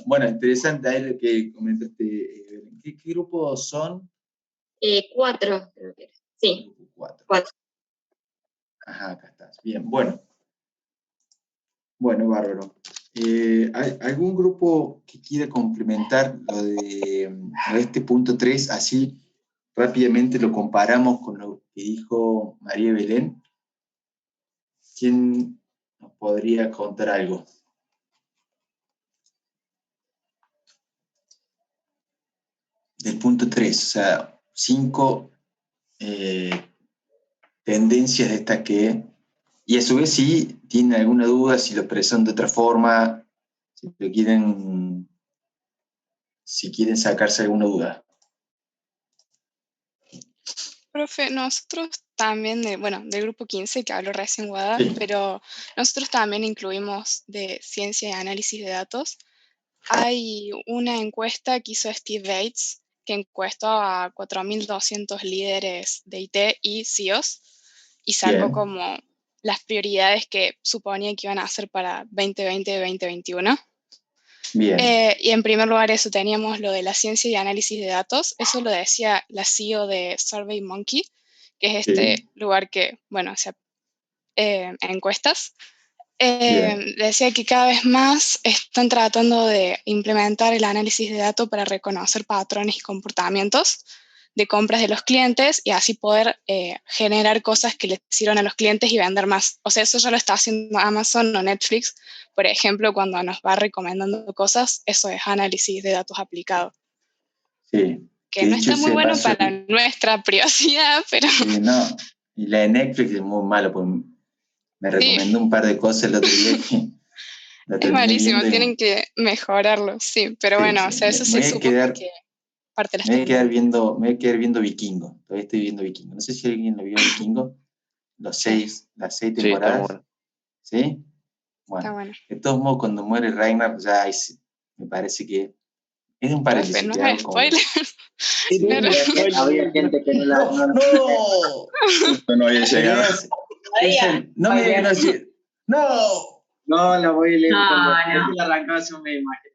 Bueno, interesante ahí lo que comentaste. ¿Qué grupos son? 4, creo que era. Sí. 4. Ajá, acá estás. Bien, bueno. Bueno, bárbaro. ¿Hay algún grupo que quiera complementar lo de este punto 3? Así rápidamente lo comparamos con lo que dijo María Belén. ¿Quién nos podría contar algo? Del punto 3, o sea, 5 tendencias de estas que... Y a su vez, si tienen alguna duda, si lo expresan de otra forma, si quieren sacarse alguna duda. Profe, nosotros también, del grupo 15 que habló recién Guada, pero nosotros también incluimos de ciencia y análisis de datos. Hay una encuesta que hizo Steve Bates, que encuestó a 4.200 líderes de IT y CEOs, y sacó como las prioridades que suponía que iban a hacer para 2020-2021. Bien. Y en primer lugar eso, teníamos lo de la ciencia y análisis de datos. Eso lo decía la CEO de SurveyMonkey, que es este lugar que, hace encuestas. Decía que cada vez más están tratando de implementar el análisis de datos para reconocer patrones y comportamientos de compras de los clientes y así poder generar cosas que les sirvan a los clientes y vender más. O sea, eso ya lo está haciendo Amazon o Netflix, por ejemplo, cuando nos va recomendando cosas, eso es análisis de datos aplicado. Sí. que no está muy bueno para nuestra privacidad, pero... no, y la de Netflix es muy malo, porque me recomendó un par de cosas el otro día que la es malísimo, viendo tienen que mejorarlo, sí, pero sí, bueno, sí. O sea, eso se supone que parte de las me voy a quedar viendo Vikingo, todavía estoy viendo Vikingo, no sé si alguien lo vio Vikingo, las 6 temporadas, bueno. ¿sí? Bueno, de todos modos, cuando muere Ragnar, ya me parece que es un paréntesis. No es spoiler. Había gente que no la... No había llegado. No me digas que no decir. ¡No! No, la voy a leer. No. La arrancación me imagino.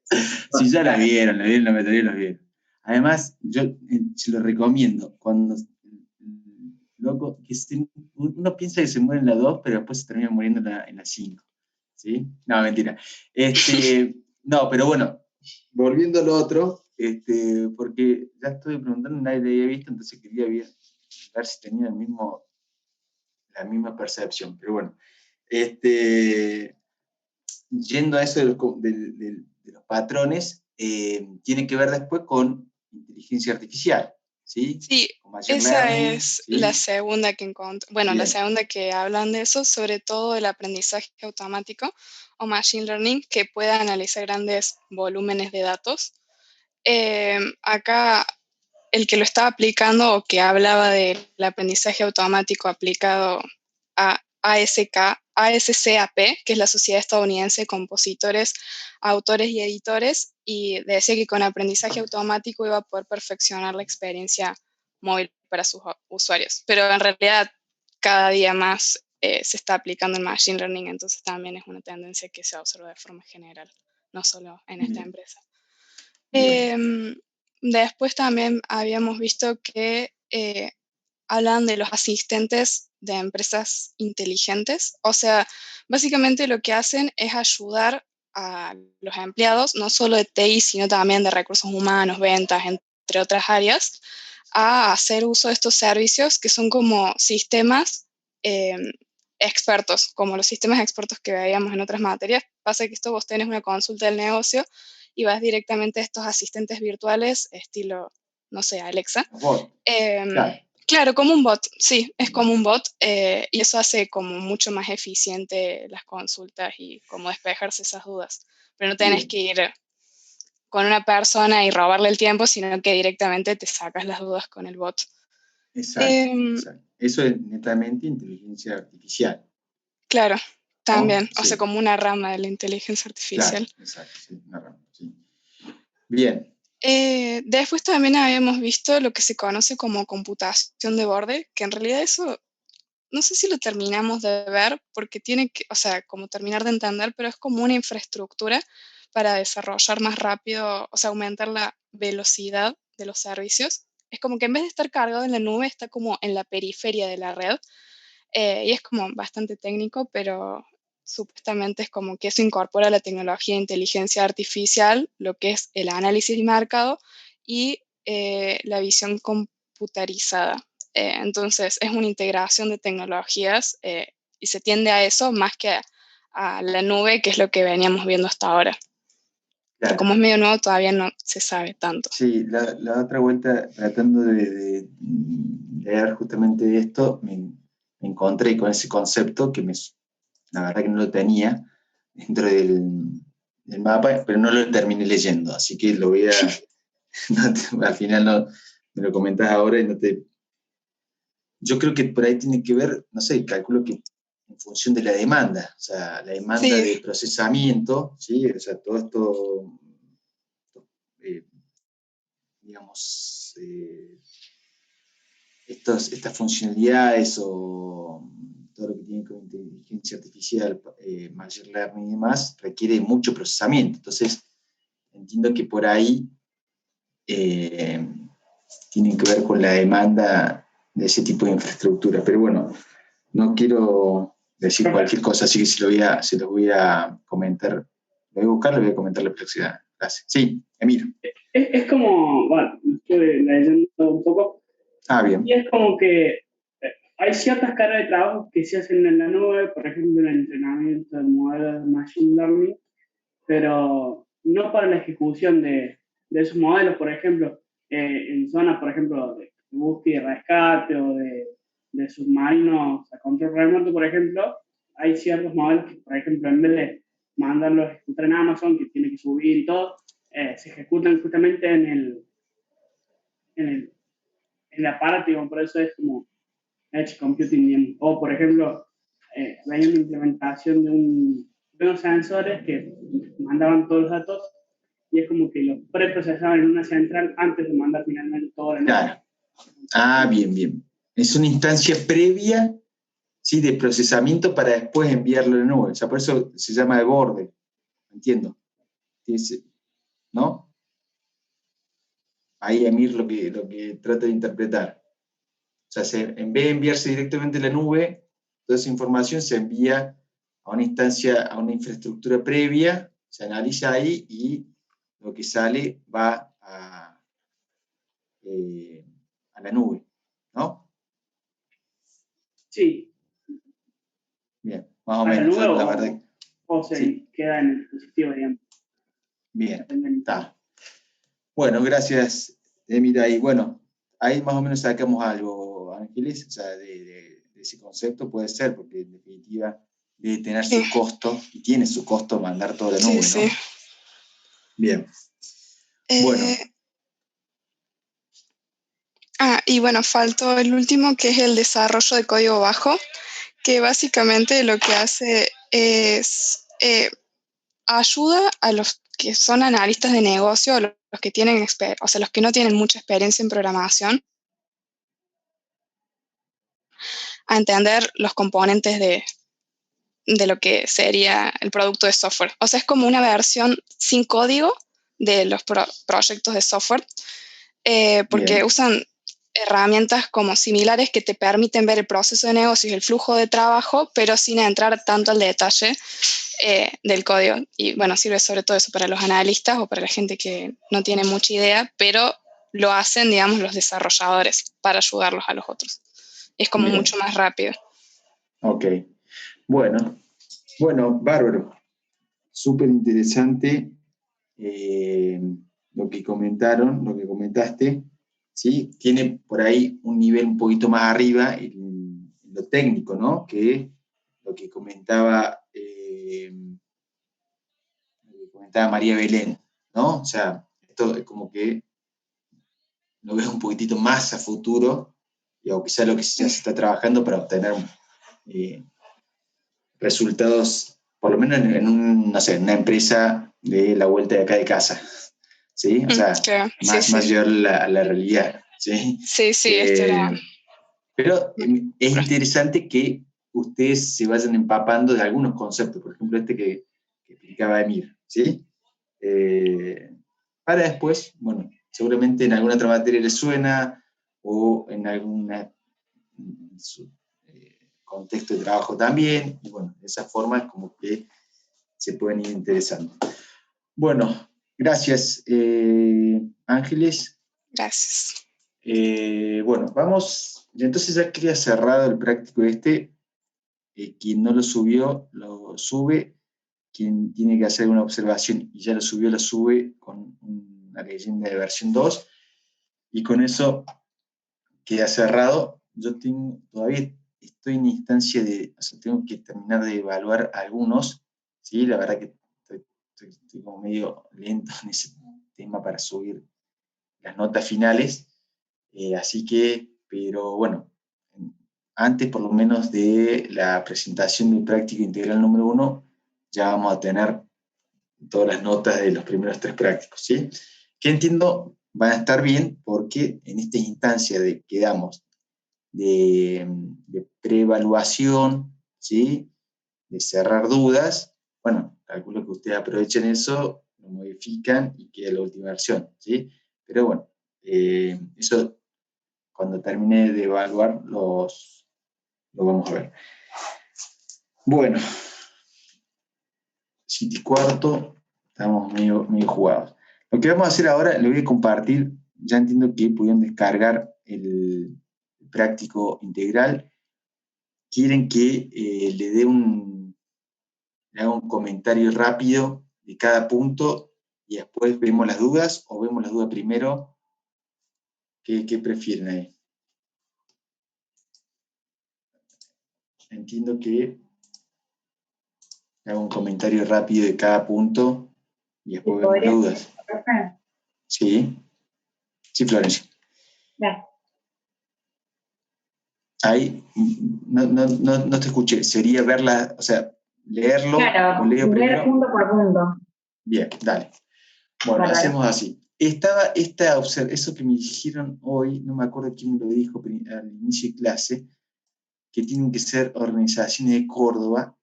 Si ya la vieron, la mayoría los vieron. Además, yo se lo recomiendo. Cuando loco, uno piensa que se muere en la 2, pero después se termina muriendo en la 5. ¿Sí? No, mentira. No, pero bueno, volviendo a lo otro, porque ya estoy preguntando, nadie lo había visto, entonces quería ver si tenía la misma percepción. Pero bueno, yendo a eso de los patrones, tiene que ver después con inteligencia artificial, ¿sí? Sí, esa es la segunda que encontré. Bueno, la segunda que hablan de eso, sobre todo el aprendizaje automático o machine learning, que pueda analizar grandes volúmenes de datos. Acá el que lo estaba aplicando o que hablaba del aprendizaje automático aplicado a ASCAP, que es la Sociedad Estadounidense de Compositores, Autores y Editores, y decía que con aprendizaje automático iba a poder perfeccionar la experiencia móvil para sus usuarios. Pero en realidad cada día más se está aplicando el Machine Learning, entonces también es una tendencia que se observa de forma general, no solo en esta empresa. Después también habíamos visto que hablan de los asistentes de empresas inteligentes. O sea, básicamente lo que hacen es ayudar a los empleados, no solo de TI, sino también de recursos humanos, ventas, entre otras áreas, a hacer uso de estos servicios que son como sistemas expertos, como los sistemas expertos que veíamos en otras materias. Pasa que esto vos tenés una consulta del negocio y vas directamente a estos asistentes virtuales, estilo, no sé, Alexa. Claro, como un bot, sí, es como un bot y eso hace como mucho más eficiente las consultas y como despejarse esas dudas. Pero no tenés que ir con una persona y robarle el tiempo, sino que directamente te sacas las dudas con el bot. Exacto. Eso es netamente inteligencia artificial. Claro, también, ¿no? O sea, como una rama de la inteligencia artificial. Claro, exacto, sí, una rama, sí. Bien. Después también habíamos visto lo que se conoce como computación de borde, que en realidad eso no sé si lo terminamos de ver porque tiene que, o sea, como terminar de entender, pero es como una infraestructura para desarrollar más rápido, o sea, aumentar la velocidad de los servicios. Es como que en vez de estar cargado en la nube, está como en la periferia de la red. Y es como bastante técnico, pero supuestamente es como que eso incorpora la tecnología de inteligencia artificial, lo que es el análisis de mercado y la visión computarizada. Entonces es una integración de tecnologías y se tiende a eso más que a la nube, que es lo que veníamos viendo hasta ahora. Claro. Pero como es medio nuevo, todavía no se sabe tanto. Sí, la otra vuelta, tratando de leer justamente esto, me encontré con ese concepto que la verdad que no lo tenía dentro del mapa, pero no lo terminé leyendo, así que lo voy a... al final me lo comentás ahora y no te... Yo creo que por ahí tiene que ver, no sé, calculo que en función de la demanda, o sea, la demanda de procesamiento, ¿sí? O sea, todo esto, digamos, estas funcionalidades o todo lo que tiene con inteligencia artificial, machine learning y demás, requiere mucho procesamiento. Entonces, entiendo que por ahí tienen que ver con la demanda de ese tipo de infraestructura. Pero bueno, no quiero decir cualquier cosa, así que se los voy a comentar. Lo voy a buscar, le voy a comentar la próxima clase. Sí, Emilio. Es como, bueno, estuve leyendo un poco. Bien. Y es como que hay ciertas cargas de trabajo que se hacen en la nube, por ejemplo, el entrenamiento de modelos de machine learning, pero no para la ejecución de esos modelos. Por ejemplo, en zonas, por ejemplo, de búsqueda y rescate o de submarinos a control remoto, por ejemplo, hay ciertos modelos que, por ejemplo, en vez de mandarlos a ejecutar en Amazon, que tiene que subir y todo, se ejecutan justamente en el aparato, digamos, por eso es como Edge Computing, digamos. O, por ejemplo, veía una implementación de unos sensores que mandaban todos los datos y es como que los preprocesaban en una central antes de mandar finalmente todo el Claro. Bien. Es una instancia previa, ¿sí?, de procesamiento para después enviarlo a la nube. O sea, por eso se llama de borde. Entiendo. ¿No? Ahí Emir lo que trata de interpretar. O sea, en vez de enviarse directamente a la nube, toda esa información se envía a una instancia, a una infraestructura previa, se analiza ahí y lo que sale va a la nube, ¿no? Sí. Bien, más o menos. ¿A la nube la verdad, o se queda en el dispositivo, digamos? Bien, está. Bueno, gracias, Emira. Y bueno, ahí más o menos sacamos algo, Ángeles, o sea, de ese concepto puede ser, porque en definitiva debe tener su costo, y tiene su costo mandar todo a la nube, ¿no? Sí. Bien. Bueno. Y bueno, faltó el último, que es el desarrollo de código bajo, que básicamente lo que hace es ayuda a los que son analistas de negocio, los que tienen, o sea, los que no tienen mucha experiencia en programación, a entender los componentes de lo que sería el producto de software. O sea, es como una versión sin código de los proyectos de software, porque Bien. usan herramientas como similares que te permiten ver el proceso de negocio y el flujo de trabajo, pero sin entrar tanto al detalle del código. Y bueno, sirve sobre todo eso para los analistas o para la gente que no tiene mucha idea, pero lo hacen, digamos, los desarrolladores para ayudarlos a los otros. Es como Bien. mucho más rápido. Ok. Bueno, bárbaro. Súper interesante lo que comentaste, ¿sí? Tiene por ahí un nivel un poquito más arriba en lo técnico, ¿no? Que lo que comentaba María Belén, ¿no? O sea, esto es como que lo veo un poquitito más a futuro, o quizá lo que ya se está trabajando para obtener resultados, por lo menos en una empresa de la vuelta de acá de casa, ¿sí? O sea, Claro. más llevarlo a la realidad, ¿sí? Sí, esto era... Pero es interesante que ustedes se vayan empapando de algunos conceptos, por ejemplo, que explicaba Emir, ¿sí? Para después, bueno, seguramente en alguna otra materia les suena, o en algún contexto de trabajo también, y bueno, de esa forma es como que se pueden ir interesando. Bueno, gracias, Ángeles. Gracias. Bueno, vamos, entonces ya quería cerrado el práctico quien no lo subió, lo sube, quien tiene que hacer una observación y ya lo subió, lo sube con una leyenda de versión 2, y con eso queda cerrado. Yo todavía estoy en instancia o sea, tengo que terminar de evaluar algunos, ¿sí? La verdad que estoy como medio lento en ese tema para subir las notas finales, así que, pero bueno, antes por lo menos de la presentación del práctico integral número 1, ya vamos a tener todas las notas de los primeros 3 prácticos, ¿sí? Que entiendo van a estar bien porque en esta instancia que damos de preevaluación, ¿sí?, de cerrar dudas, bueno, calculo que ustedes aprovechen eso, lo modifican y queda la última versión, ¿sí? Pero bueno, eso cuando termine de evaluar lo vamos a ver. Bueno, 7:15, estamos medio jugados. Lo que vamos a hacer ahora, lo voy a compartir, ya entiendo que pudieron descargar el práctico integral. Quieren que le haga un comentario rápido de cada punto y después vemos las dudas, o vemos las dudas primero ¿Qué prefieren ahí? Entiendo que hago un comentario rápido de cada punto y después vemos las dudas. Sí. Sí, Florencia. Ahí no te escuché. Sería verla, o sea, leerlo. Claro, leer punto por punto. Bien, dale. Bueno, hacemos así. Estaba eso que me dijeron hoy, no me acuerdo quién me lo dijo al inicio de clase, que tienen que ser organizaciones de Córdoba.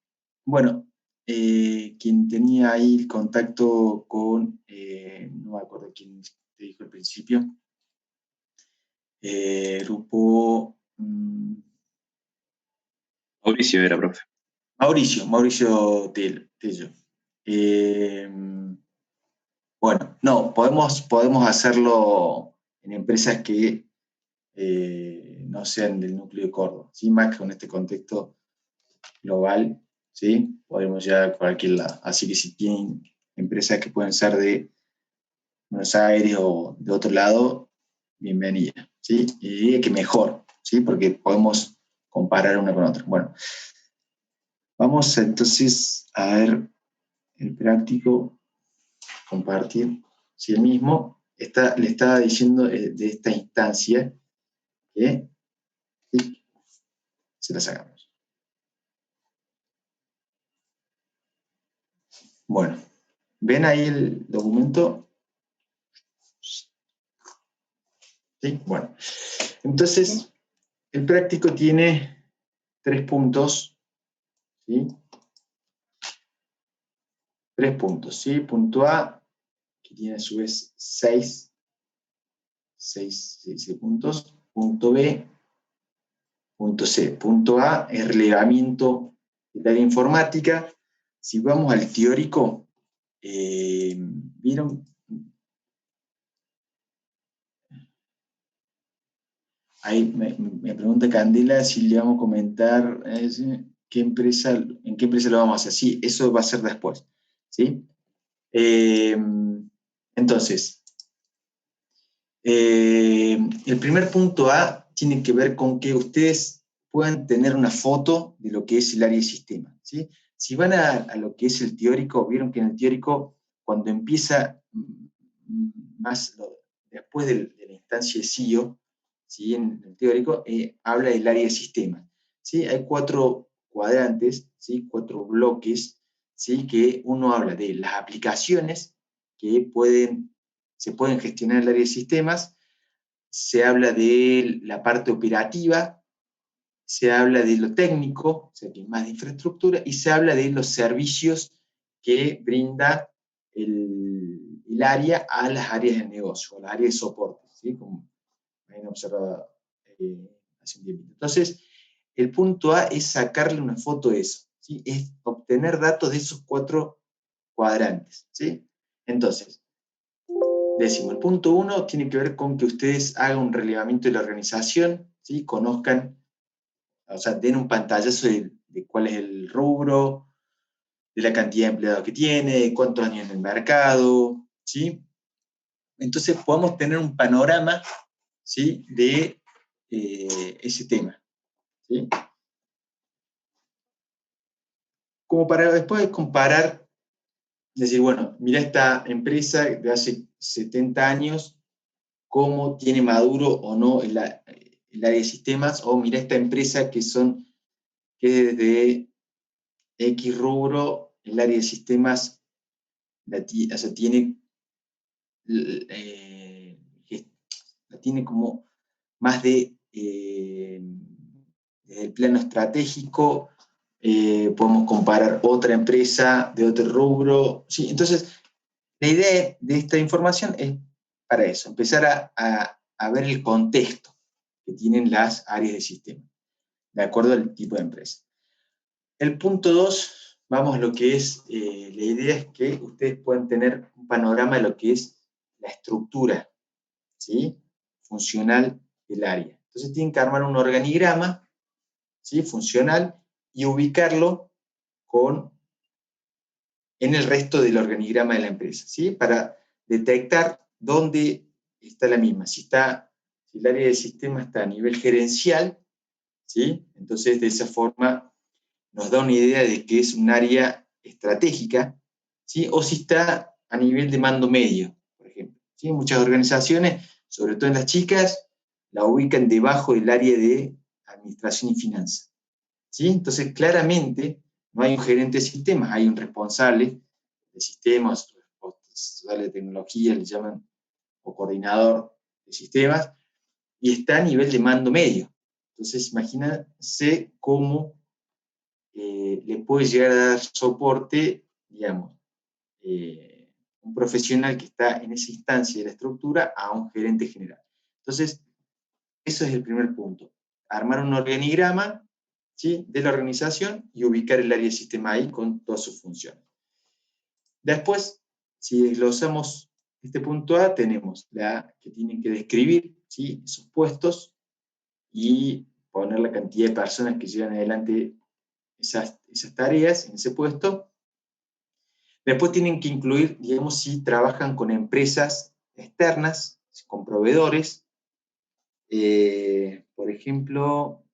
Bueno, quien tenía ahí el contacto con, no me acuerdo quién te dijo al principio, grupo... Mauricio era, profe. Mauricio Tello. Bueno, no, podemos hacerlo en empresas que no sean del núcleo de Córdoba, ¿sí? Más que con este contexto global, ¿sí? Podemos llegar a cualquier lado. Así que si tienen empresas que pueden ser de Buenos Aires o de otro lado, bienvenida, ¿sí? Y diría que mejor, ¿sí? Porque podemos comparar una con otra. Bueno, vamos entonces a ver el práctico, compartir. Si el mismo le estaba diciendo de esta instancia que se la sacamos. Bueno, ¿ven ahí el documento? ¿Sí? Bueno, entonces el práctico tiene 3 puntos, ¿sí? 3 puntos, ¿sí? Punto A, que tiene a su vez 6 puntos. Punto B, punto C. Punto A es relevamiento del área informática. Si vamos al teórico, ¿vieron? Ahí me pregunta Candela si le vamos a comentar en qué empresa lo vamos a hacer. Sí, eso va a ser después, ¿sí? Entonces, el primer punto A tiene que ver con que ustedes puedan tener una foto de lo que es el área de sistema, ¿sí? Si van a lo que es el teórico, vieron que en el teórico, cuando empieza más después de la instancia de CEO, ¿sí? En el teórico, habla del área de sistemas, ¿sí? Hay 4 cuadrantes, ¿sí? 4 bloques, ¿sí? Que uno habla de las aplicaciones que se pueden gestionar en el área de sistemas, se habla de la parte operativa, se habla de lo técnico, o sea, que es más de infraestructura, y se habla de los servicios que brinda el área a las áreas de negocio, a las áreas de soporte, ¿sí? Como han observado hace un tiempo. Entonces, el punto A es sacarle una foto de eso, ¿sí? Es obtener datos de esos 4 cuadrantes, ¿sí? Entonces, decimos, el punto 1 tiene que ver con que ustedes hagan un relevamiento de la organización, ¿sí? Conozcan, o sea, den un pantallazo de cuál es el rubro, de la cantidad de empleados que tiene, de cuántos años en el mercado, ¿sí? Entonces podamos tener un panorama, ¿sí? De ese tema, ¿sí? Como para después comparar, decir, bueno, mira esta empresa de hace 70 años, cómo tiene maduro o no el área de sistemas, o mira esta empresa que es de X rubro, el área de sistemas la tiene como más desde el plano estratégico, podemos comparar otra empresa de otro rubro, ¿sí? Entonces, la idea de esta información es para eso, empezar a ver el contexto que tienen las áreas de sistema, de acuerdo al tipo de empresa. El punto 2, vamos a lo que es, la idea es que ustedes puedan tener un panorama de lo que es la estructura, ¿sí? Funcional del área. Entonces tienen que armar un organigrama, ¿sí? Funcional, y ubicarlo en el resto del organigrama de la empresa, ¿sí? Para detectar dónde está la misma, si Si el área de sistema está a nivel gerencial, ¿sí? Entonces de esa forma nos da una idea de que es un área estratégica, ¿sí? O si está a nivel de mando medio, por ejemplo. ¿Sí? Muchas organizaciones, sobre todo en las chicas, la ubican debajo del área de administración y finanzas. ¿Sí? Entonces, claramente, no hay un gerente de sistemas, hay un responsable de sistemas, responsable de tecnología, le llaman, o coordinador de sistemas, y está a nivel de mando medio. Entonces, imagínense cómo le puede llegar a dar soporte, digamos, un profesional que está en esa instancia de la estructura a un gerente general. Entonces, eso es el primer punto. Armar un organigrama, ¿sí?, de la organización y ubicar el área de sistema ahí con todas sus funciones. Después, si desglosamos este punto A, tenemos que tienen que describir, ¿sí?, esos puestos y poner la cantidad de personas que llevan adelante esas tareas en ese puesto. Después tienen que incluir, digamos, si trabajan con empresas externas, con proveedores. Por ejemplo,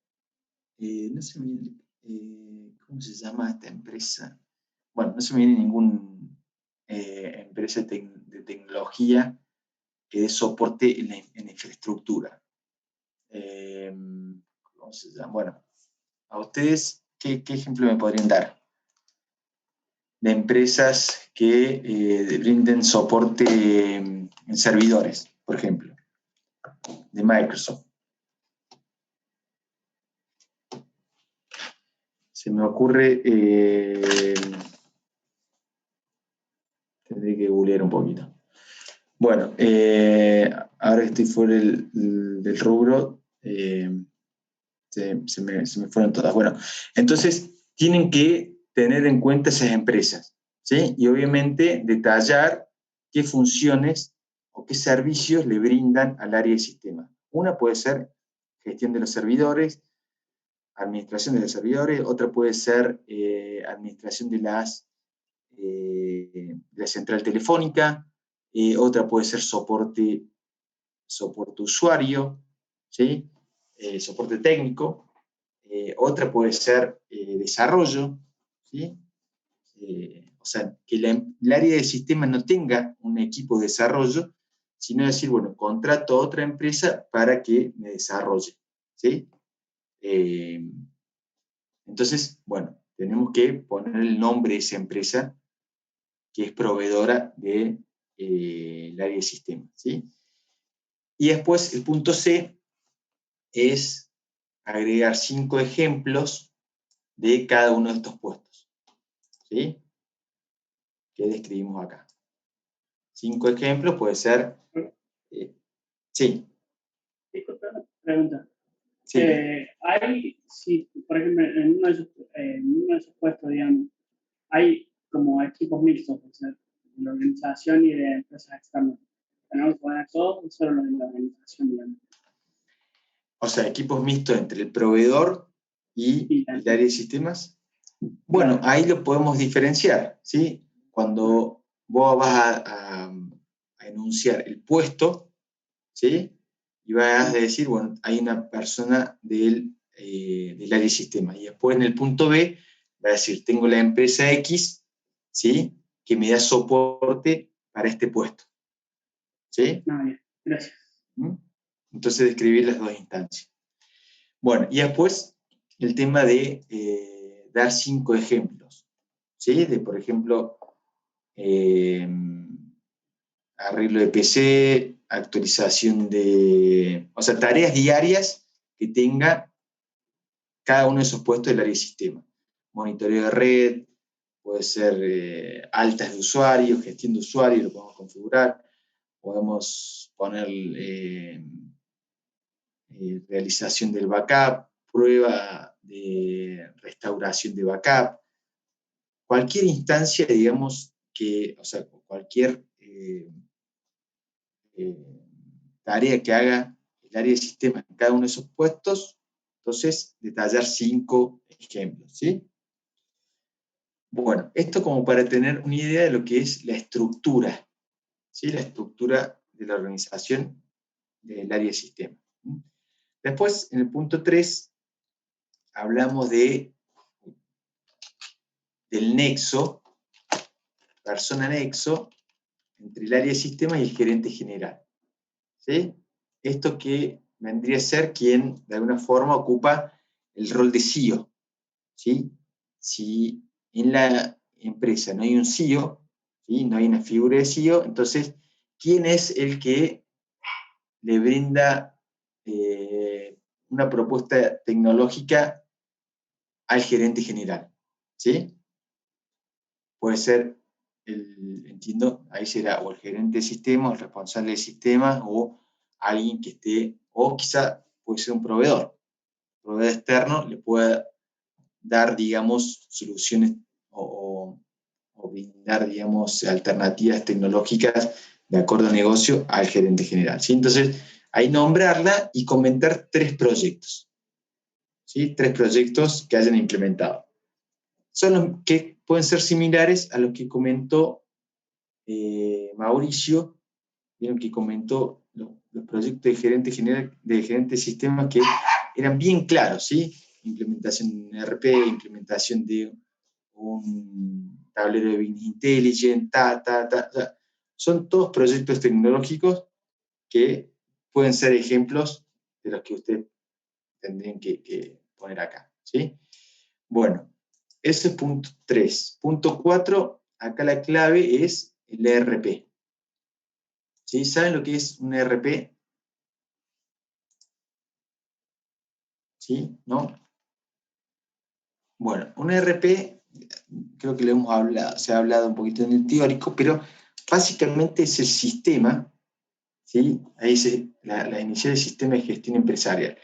no se me viene, ¿cómo se llama esta empresa? Bueno, no se me viene ninguna empresa de tecnología que dé soporte en la infraestructura. ¿Cómo se llama? Bueno, a ustedes, ¿qué ejemplo me podrían dar de empresas que brinden soporte en servidores, por ejemplo, de Microsoft? Se me ocurre, tendré que googlear un poquito. Bueno, ahora que estoy fuera del rubro, se me fueron todas. Bueno, entonces tienen que tener en cuenta esas empresas, ¿sí? Y obviamente detallar qué funciones o qué servicios le brindan al área de sistema. Una puede ser gestión de los servidores, administración de los servidores, otra puede ser administración de la central telefónica, otra puede ser soporte usuario, ¿sí? Soporte técnico, otra puede ser desarrollo, ¿sí? O sea, que el área de sistema no tenga un equipo de desarrollo, sino decir, bueno, contrato a otra empresa para que me desarrolle, ¿sí? Entonces, bueno, tenemos que poner el nombre de esa empresa que es proveedora del área de sistema, ¿sí? Y después, el punto C es agregar 5 ejemplos de cada uno de estos puestos, ¿sí?, que describimos acá. 5 ejemplos puede ser... sí. Pregunta. Sí. Sí, por ejemplo, en uno de esos puestos, digamos, hay como equipos mixtos, o sea, de la organización y de empresas externas. ¿Tenemos que poner todos o solo los de la organización, digamos? O sea, equipos mixtos entre el proveedor y el área de sistemas. Bueno, ahí lo podemos diferenciar, ¿sí? Cuando vos vas a enunciar el puesto, ¿sí?, y vas a decir, bueno, hay una persona del área de sistemas. Y después en el punto B, va a decir, tengo la empresa X, ¿sí?, que me da soporte para este puesto. ¿Sí? Bien, gracias. Entonces, describir las dos instancias. Bueno, y después el tema de dar 5 ejemplos, ¿sí? De, por ejemplo, arreglo de PC, actualización o sea, tareas diarias que tenga cada uno de esos puestos del área de sistema. Monitoreo de red, puede ser altas de usuarios, gestión de usuarios, lo podemos configurar, podemos poner realización del backup, prueba de restauración de backup, cualquier instancia, digamos, o sea, cualquier tarea que haga el área de sistema en cada uno de esos puestos, entonces detallar 5 ejemplos, ¿sí? Bueno, esto como para tener una idea de lo que es la estructura, ¿sí?, la estructura de la organización del área de sistema. Después, en el punto 3, hablamos del nexo, persona nexo, entre el área de sistema y el gerente general. ¿Sí? Esto que vendría a ser quien, de alguna forma, ocupa el rol de CEO. ¿Sí? Si en la empresa no hay un CEO, ¿sí? No hay una figura de CEO, entonces, ¿quién es el que le brinda una propuesta tecnológica al gerente general? ¿Sí? Puede ser, entiendo, ahí será o el gerente de sistemas, el responsable de sistemas, o alguien que esté, o quizá puede ser un proveedor externo, le pueda dar, digamos, soluciones o brindar, digamos, alternativas tecnológicas de acuerdo al negocio al gerente general. ¿Sí? Entonces, ahí nombrarla y comentar 3 proyectos. ¿Sí? 3 proyectos que hayan implementado. Son los que pueden ser similares a los que comentó Mauricio. Vieron que comentó los proyectos de gerente general, de gerente de sistemas, que eran bien claros, ¿sí? Implementación de un ERP, implementación de un tablero de Business Intelligence, o sea, son todos proyectos tecnológicos que pueden ser ejemplos de los que ustedes tendrían que poner acá, ¿sí? Bueno, ese es punto 3. Punto 4, acá la clave es el ERP. ¿Sí? ¿Saben lo que es un ERP? ¿Sí? ¿No? Bueno, un ERP, creo que lo hemos hablado, se ha hablado un poquito en el teórico, pero básicamente es el sistema, ¿sí? Ahí dice la inicial del sistema de gestión empresarial.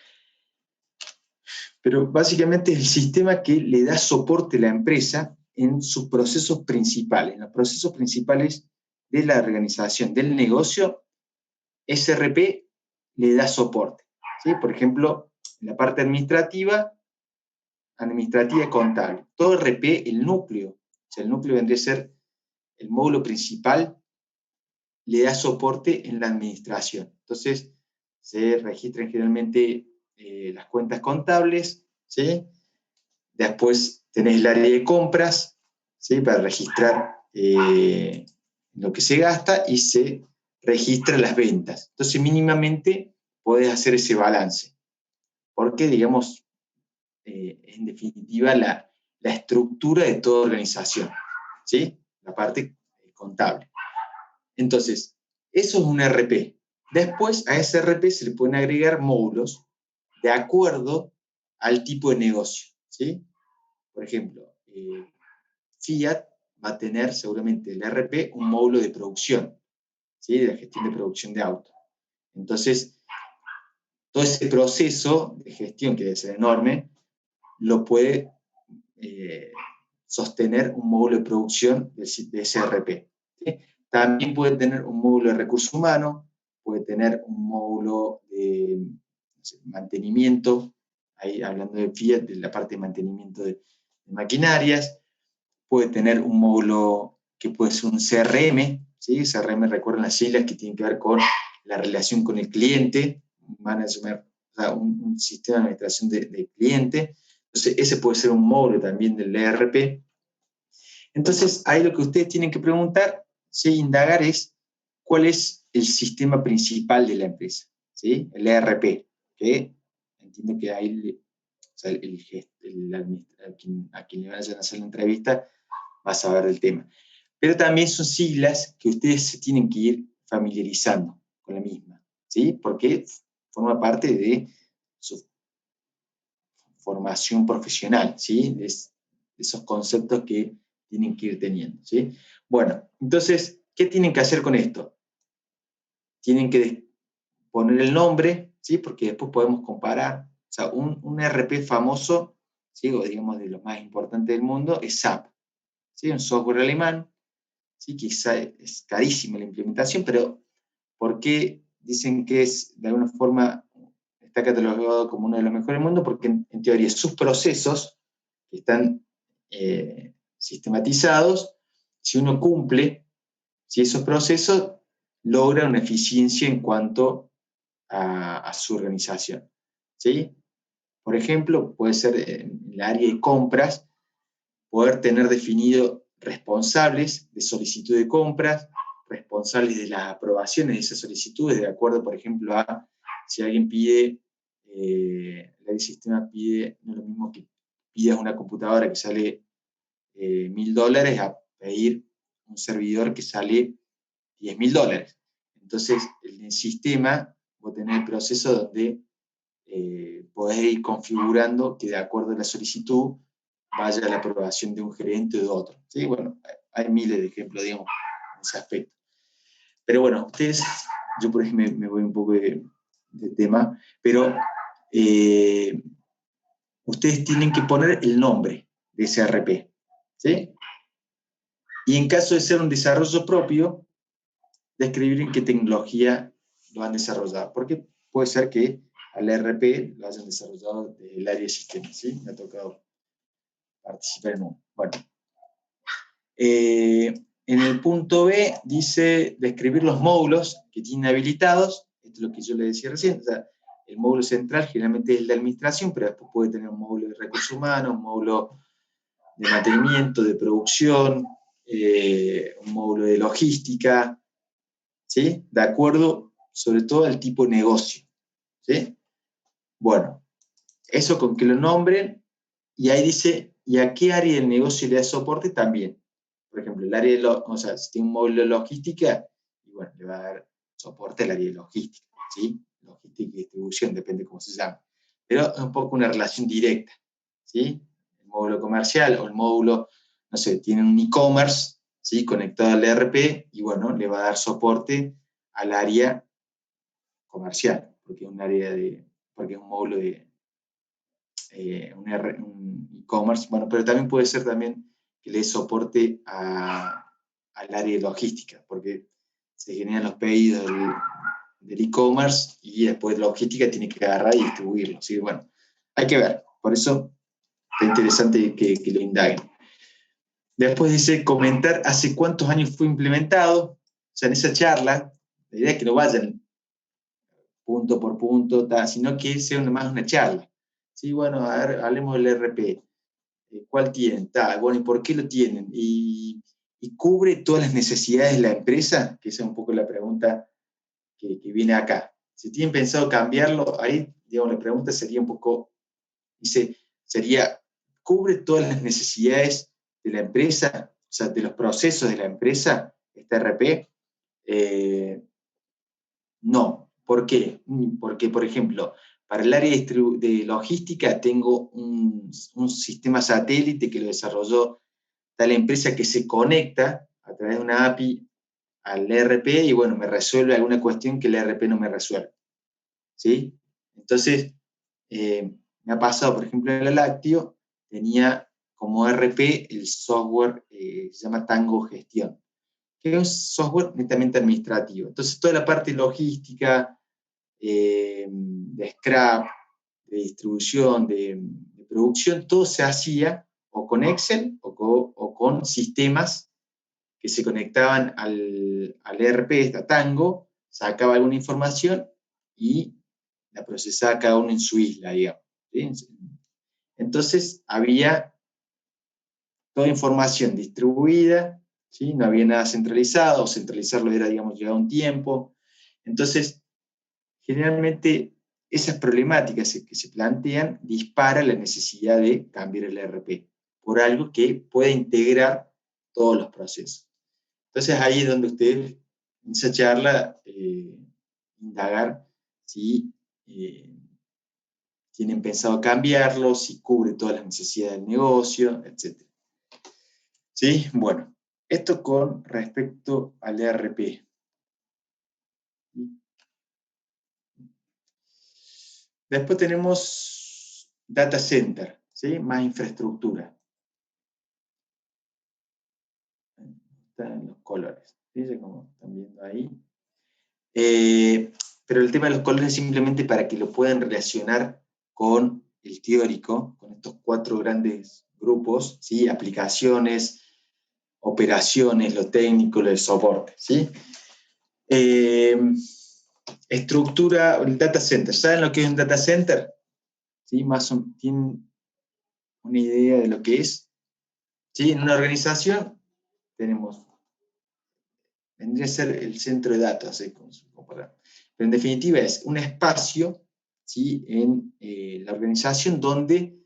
Pero básicamente es el sistema que le da soporte a la empresa en sus procesos principales, en los procesos principales de la organización, del negocio. Ese ERP le da soporte, ¿sí? Por ejemplo, en la parte administrativa y contable. Todo ERP, el núcleo, o sea, el núcleo vendría a ser el módulo principal, le da soporte en la administración. Entonces, se registran generalmente las cuentas contables, ¿sí? Después tenés el área de compras, ¿sí? Para registrar lo que se gasta, y se registran las ventas. Entonces, mínimamente podés hacer ese balance. Porque, digamos, en definitiva, la estructura de toda organización, ¿sí? La parte contable. Entonces, eso es un ERP. Después, a ese ERP se le pueden agregar módulos de acuerdo al tipo de negocio, ¿sí? Por ejemplo, Fiat va a tener seguramente el ERP un módulo de producción, ¿sí? De la gestión de producción de autos. Entonces, todo ese proceso de gestión, que debe ser enorme, lo puede sostener un módulo de producción de ese ERP. ¿Sí? También puede tener un módulo de recursos humanos, puede tener un módulo de mantenimiento, ahí hablando de Fiat, de la parte de mantenimiento de maquinarias, puede tener un módulo que puede ser un CRM, ¿sí? CRM, recuerden las siglas que tienen que ver con la relación con el cliente, management, o sea, un sistema de administración de cliente. Entonces, ese puede ser un módulo también del ERP. Entonces, ahí lo que ustedes tienen que preguntar, ¿sí? Indagar, es cuál es el sistema principal de la empresa, ¿sí? El ERP, que entiendo que ahí, o sea, a quien le vayan a hacer la entrevista va a saber del tema. Pero también son siglas que ustedes se tienen que ir familiarizando con la misma, ¿sí? Porque forma parte de su formación profesional, ¿sí? De esos conceptos que tienen que ir teniendo, ¿sí? Bueno, entonces, ¿qué tienen que hacer con esto? Tienen que poner el nombre, ¿sí? Porque después podemos comparar. O sea, un ERP famoso, ¿sí? O digamos de los más importantes del mundo, es SAP, ¿sí? Un software alemán, ¿sí? Quizá es carísima la implementación, pero ¿por qué dicen que es, de alguna forma, está catalogado como uno de los mejores del mundo? Porque en teoría sus procesos que están sistematizados, si uno cumple, si esos procesos, logra una eficiencia en cuanto a su organización, ¿sí? Por ejemplo, puede ser en el área de compras, poder tener definido responsables de solicitud de compras, responsables de las aprobaciones de esas solicitudes, de acuerdo, por ejemplo, a si alguien pide, el sistema pide, no es lo mismo que pidas una computadora que sale $1.000 a pedir un servidor que sale $10.000. Entonces, en el sistema vos tenés el proceso donde podés ir configurando que de acuerdo a la solicitud vaya a la aprobación de un gerente o de otro. ¿Sí? Bueno, hay miles de ejemplos, digamos, en ese aspecto. Pero bueno, ustedes, yo por ahí me voy un poco de tema, pero ustedes tienen que poner el nombre de ese ERP, ¿sí? Y en caso de ser un desarrollo propio, describir en qué tecnología lo han desarrollado, porque puede ser que al ERP lo hayan desarrollado del área de sistemas, ¿sí? Me ha tocado participar en uno. Bueno, en el punto B dice describir los módulos que tienen habilitados. Esto es lo que yo le decía recién. O sea, el módulo central generalmente es el de administración, pero después puede tener un módulo de recursos humanos, un módulo de mantenimiento, de producción, un módulo de logística, ¿sí? De acuerdo sobre todo al tipo de negocio, ¿sí? Bueno, eso con que lo nombren, y ahí dice, ¿y a qué área del negocio le da soporte? También. Por ejemplo, el área de o sea, si tiene un módulo de logística, y bueno, le va a dar soporte al área de logística, ¿sí? Logística y distribución, depende cómo se llame. Pero es un poco una relación directa, ¿sí? El módulo comercial o el módulo, no sé, tiene un e-commerce, ¿sí? Conectado al ERP, y bueno, le va a dar soporte al área comercial, porque es un área porque es un módulo de un e-commerce, bueno, pero también puede ser también que le dé soporte al área de logística, porque se generan los pedidos del e-commerce y después logística tiene que agarrar y distribuirlo. Así que bueno, hay que ver, por eso es interesante que lo indaguen. Después dice comentar hace cuántos años fue implementado. O sea, en esa charla, la idea es que no vayan punto por punto, sino que sea más una charla. Sí, bueno, a ver, hablemos del ERP. ¿Cuál tienen? Bueno, ¿y por qué lo tienen? ¿Y cubre todas las necesidades de la empresa? Que esa es un poco la pregunta que viene acá. Si tienen pensado cambiarlo, ahí, digamos, la pregunta sería un poco, ¿cubre todas las necesidades de la empresa? O sea, de los procesos de la empresa, este ERP. No. ¿Por qué? Porque, por ejemplo, para el área de logística tengo un sistema satélite que lo desarrolló tal empresa que se conecta a través de una API al ERP y bueno, me resuelve alguna cuestión que el ERP no me resuelve. ¿Sí? Entonces, me ha pasado, por ejemplo, en el lácteo, tenía como ERP el software se llama Tango Gestión, que es un software netamente administrativo. Entonces, toda la parte logística, de scrap, de distribución, de producción, todo se hacía o con Excel o con sistemas que se conectaban al ERP, a Tango, sacaba alguna información y la procesaba cada uno en su isla, digamos. ¿Sí? Entonces había toda información distribuida, ¿sí? No había nada centralizado, o centralizarlo era, digamos, llevar un tiempo. Entonces, generalmente esas problemáticas que se plantean disparan la necesidad de cambiar el ERP por algo que pueda integrar todos los procesos. Entonces ahí es donde ustedes, en esa charla, indagar si tienen pensado cambiarlo, si cubre todas las necesidades del negocio, etc. ¿Sí? Bueno, esto con respecto al ERP. Después tenemos data center, ¿sí? Más infraestructura. Están los colores, ¿sí? Como están viendo ahí. Pero el tema de los colores es simplemente para que lo puedan relacionar con el teórico, con estos 4 grandes grupos, ¿sí? Aplicaciones, operaciones, lo técnico, lo de soporte, ¿sí? estructura, el data center. ¿Saben lo que es un data center? ¿Sí? ¿Tienen una idea de lo que es? ¿Sí? En una organización vendría a ser el centro de datos, pero en definitiva es un espacio, ¿sí?, en la organización donde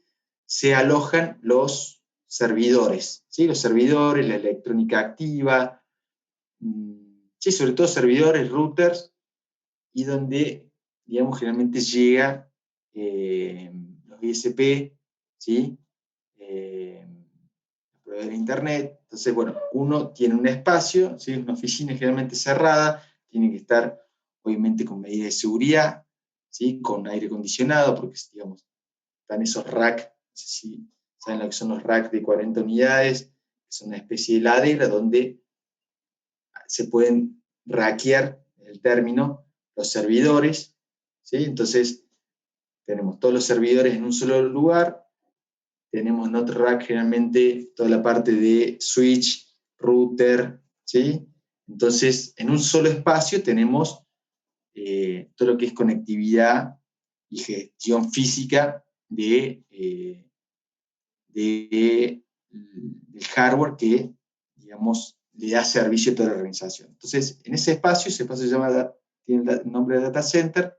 se alojan los servidores, ¿sí? Los servidores, la electrónica activa, sí, sobre todo servidores, routers, y donde, digamos, generalmente llega los ISP, ¿sí? Proveedor de internet. Entonces, bueno, uno tiene un espacio, ¿sí? Una oficina generalmente cerrada, tiene que estar, obviamente, con medidas de seguridad, ¿sí? Con aire acondicionado, porque, digamos, están esos racks, no sé si saben lo que son los racks de 40 unidades, que son una especie de heladera donde se pueden rackear, el término, los servidores, ¿sí? Entonces, tenemos todos los servidores en un solo lugar. Tenemos en otro rack generalmente toda la parte de switch, router, ¿sí? Entonces, en un solo espacio tenemos todo lo que es conectividad y gestión física del hardware que, digamos, le da servicio a toda la organización. Entonces, en ese espacio tiene el nombre de data center,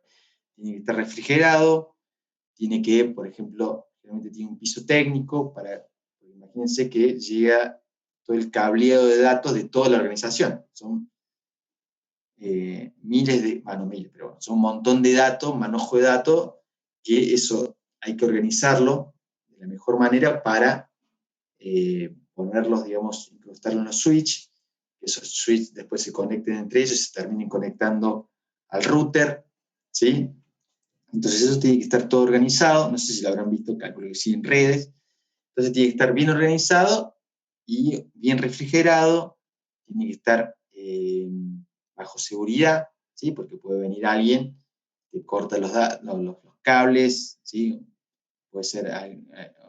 tiene que estar refrigerado, tiene que, por ejemplo, realmente tiene un piso técnico imagínense que llega todo el cableado de datos de toda la organización. Son son un montón de datos, manojo de datos, que eso hay que organizarlo de la mejor manera para ponerlos, digamos, incrustarlos en los switch, que esos switch después se conecten entre ellos y se terminen conectando al router, ¿sí? Entonces eso tiene que estar todo organizado, no sé si lo habrán visto, calculo que sí, en redes. Entonces tiene que estar bien organizado y bien refrigerado, tiene que estar bajo seguridad, ¿sí? Porque puede venir alguien que corta los cables, ¿sí? Puede ser,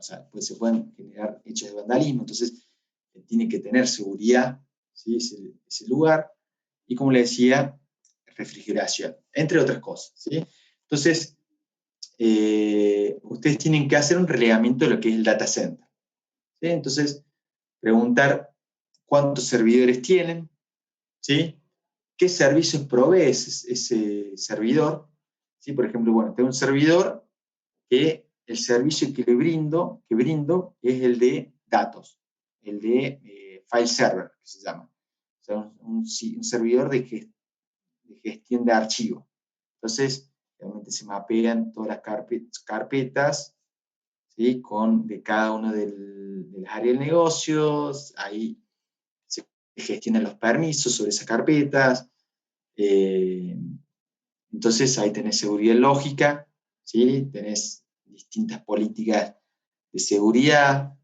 se pueden generar hechos de vandalismo, entonces tiene que tener seguridad, ¿sí? ese lugar, y como le decía, refrigeración, entre otras cosas, ¿sí? Entonces, ustedes tienen que hacer un relevamiento de lo que es el data center, ¿sí? Entonces, preguntar cuántos servidores tienen, ¿sí? ¿Qué servicios provee ese servidor? ¿Sí? Por ejemplo, bueno, tengo un servidor que el servicio que brindo es el de datos, el de file server, que se llama. O sea, un servidor de gestión de archivos. Entonces, realmente se mapean todas las carpetas, ¿sí? De cada uno de las áreas de negocios, ahí se gestionan los permisos sobre esas carpetas, entonces ahí tenés seguridad lógica, ¿sí? Tenés distintas políticas de seguridad.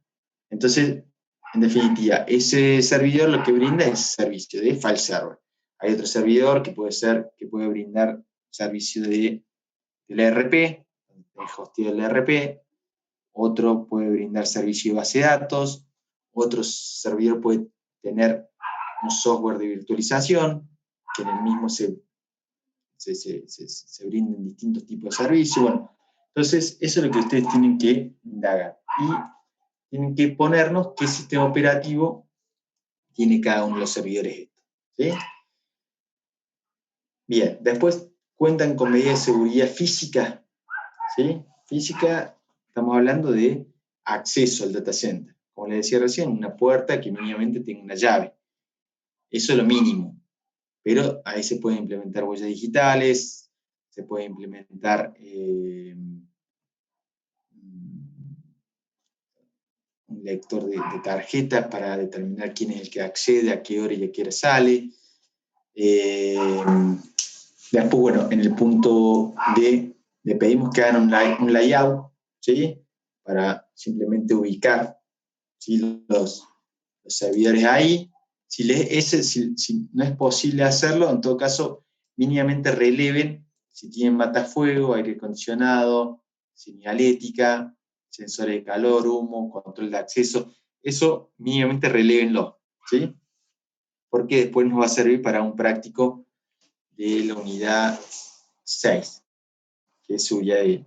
Entonces, en definitiva, ese servidor lo que brinda es servicio de file server. Hay otro servidor que puede brindar servicio del ERP, el hosteo del ERP. Otro puede brindar servicio de base de datos. Otro servidor puede tener un software de virtualización, que en el mismo se brinden distintos tipos de servicios. Bueno, entonces, eso es lo que ustedes tienen que indagar. Y tienen que ponernos qué sistema operativo tiene cada uno de los servidores estos, ¿sí? Bien, después cuentan con medidas de seguridad física, ¿sí? Física, estamos hablando de acceso al data center. Como les decía recién, una puerta que mínimamente tenga una llave. Eso es lo mínimo. Pero ahí se pueden implementar huellas digitales, se puede implementar un lector de tarjetas para determinar quién es el que accede, a qué hora y a qué hora sale. Después, bueno, en el punto D, le pedimos que hagan un layout, ¿sí? Para simplemente ubicar, ¿sí? los servidores ahí. Si no es posible hacerlo, en todo caso, mínimamente releven si tienen matafuego, aire acondicionado, señalética, sensores de calor, humo, control de acceso. Eso mínimamente relévenlo, ¿sí? Porque después nos va a servir para un práctico de la unidad 6, que es subida de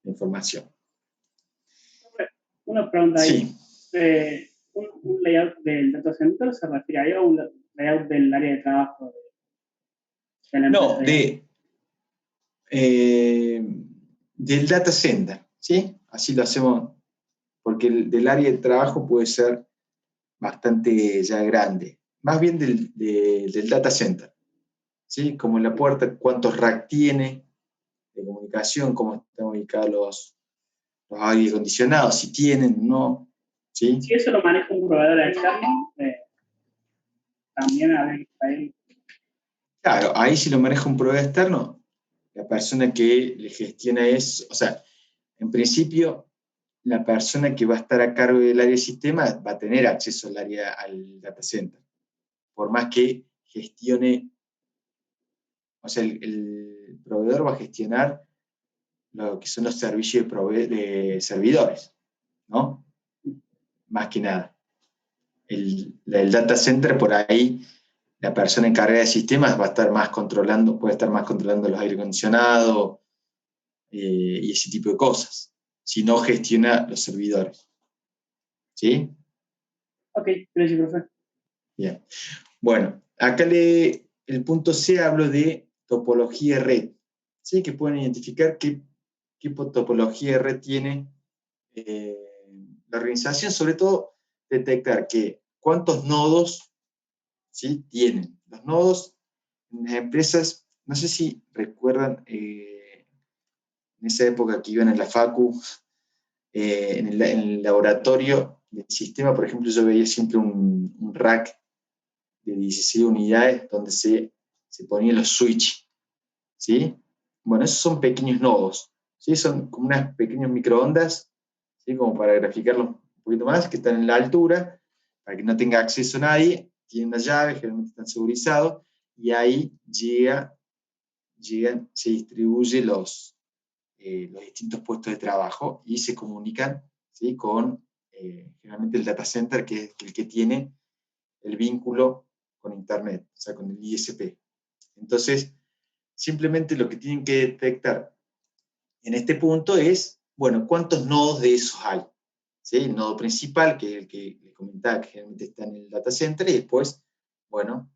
información. Una pregunta ahí. Sí. ¿Un layout del data center se refiere a un layout del área de trabajo? De la No, empresa? del data center, ¿sí? Así lo hacemos, porque del área de trabajo puede ser bastante ya grande. Más bien del data center, ¿sí? Como en la puerta, cuántos rack tiene de comunicación, cómo están ubicados los aire acondicionados, si tienen o no, ¿sí? Si eso lo maneja un proveedor externo, también a ver ahí. Claro, ahí si lo maneja un proveedor externo, la persona que le gestiona es, o sea, en principio, la persona que va a estar a cargo del área de sistema va a tener acceso al data center, por más que gestione, o sea, el proveedor va a gestionar lo que son los servicios de servidores, ¿no? Más que nada. El data center, por ahí, la persona encargada de sistemas va a estar más controlando, puede estar más controlando los aire acondicionados y ese tipo de cosas, si no gestiona los servidores. ¿Sí? Ok, gracias, profe. Bien. Bueno, acá el punto C hablo de topología de red. ¿Sí? Que pueden identificar qué topología de red tiene la organización, sobre todo detectar cuántos nodos, ¿sí? Tienen. Los nodos en las empresas, no sé si recuerdan en esa época que iban en la facu, en el laboratorio del sistema, por ejemplo, yo veía siempre un rack de 16 unidades donde se ponían los switches, ¿sí? Bueno, esos son pequeños nodos, ¿sí? Son como unas pequeñas microondas, ¿sí? Como para graficarlos un poquito más, que están en la altura, para que no tenga acceso a nadie, tienen una llave, generalmente están segurizados, y ahí se distribuyen los distintos puestos de trabajo y se comunican, ¿sí? Con generalmente el data center, que es el que tiene el vínculo con Internet, o sea, con el ISP. Entonces, simplemente lo que tienen que detectar en este punto es, bueno, ¿cuántos nodos de esos hay? ¿Sí? El nodo principal, que es el que les comentaba, que generalmente está en el data center, y después, bueno,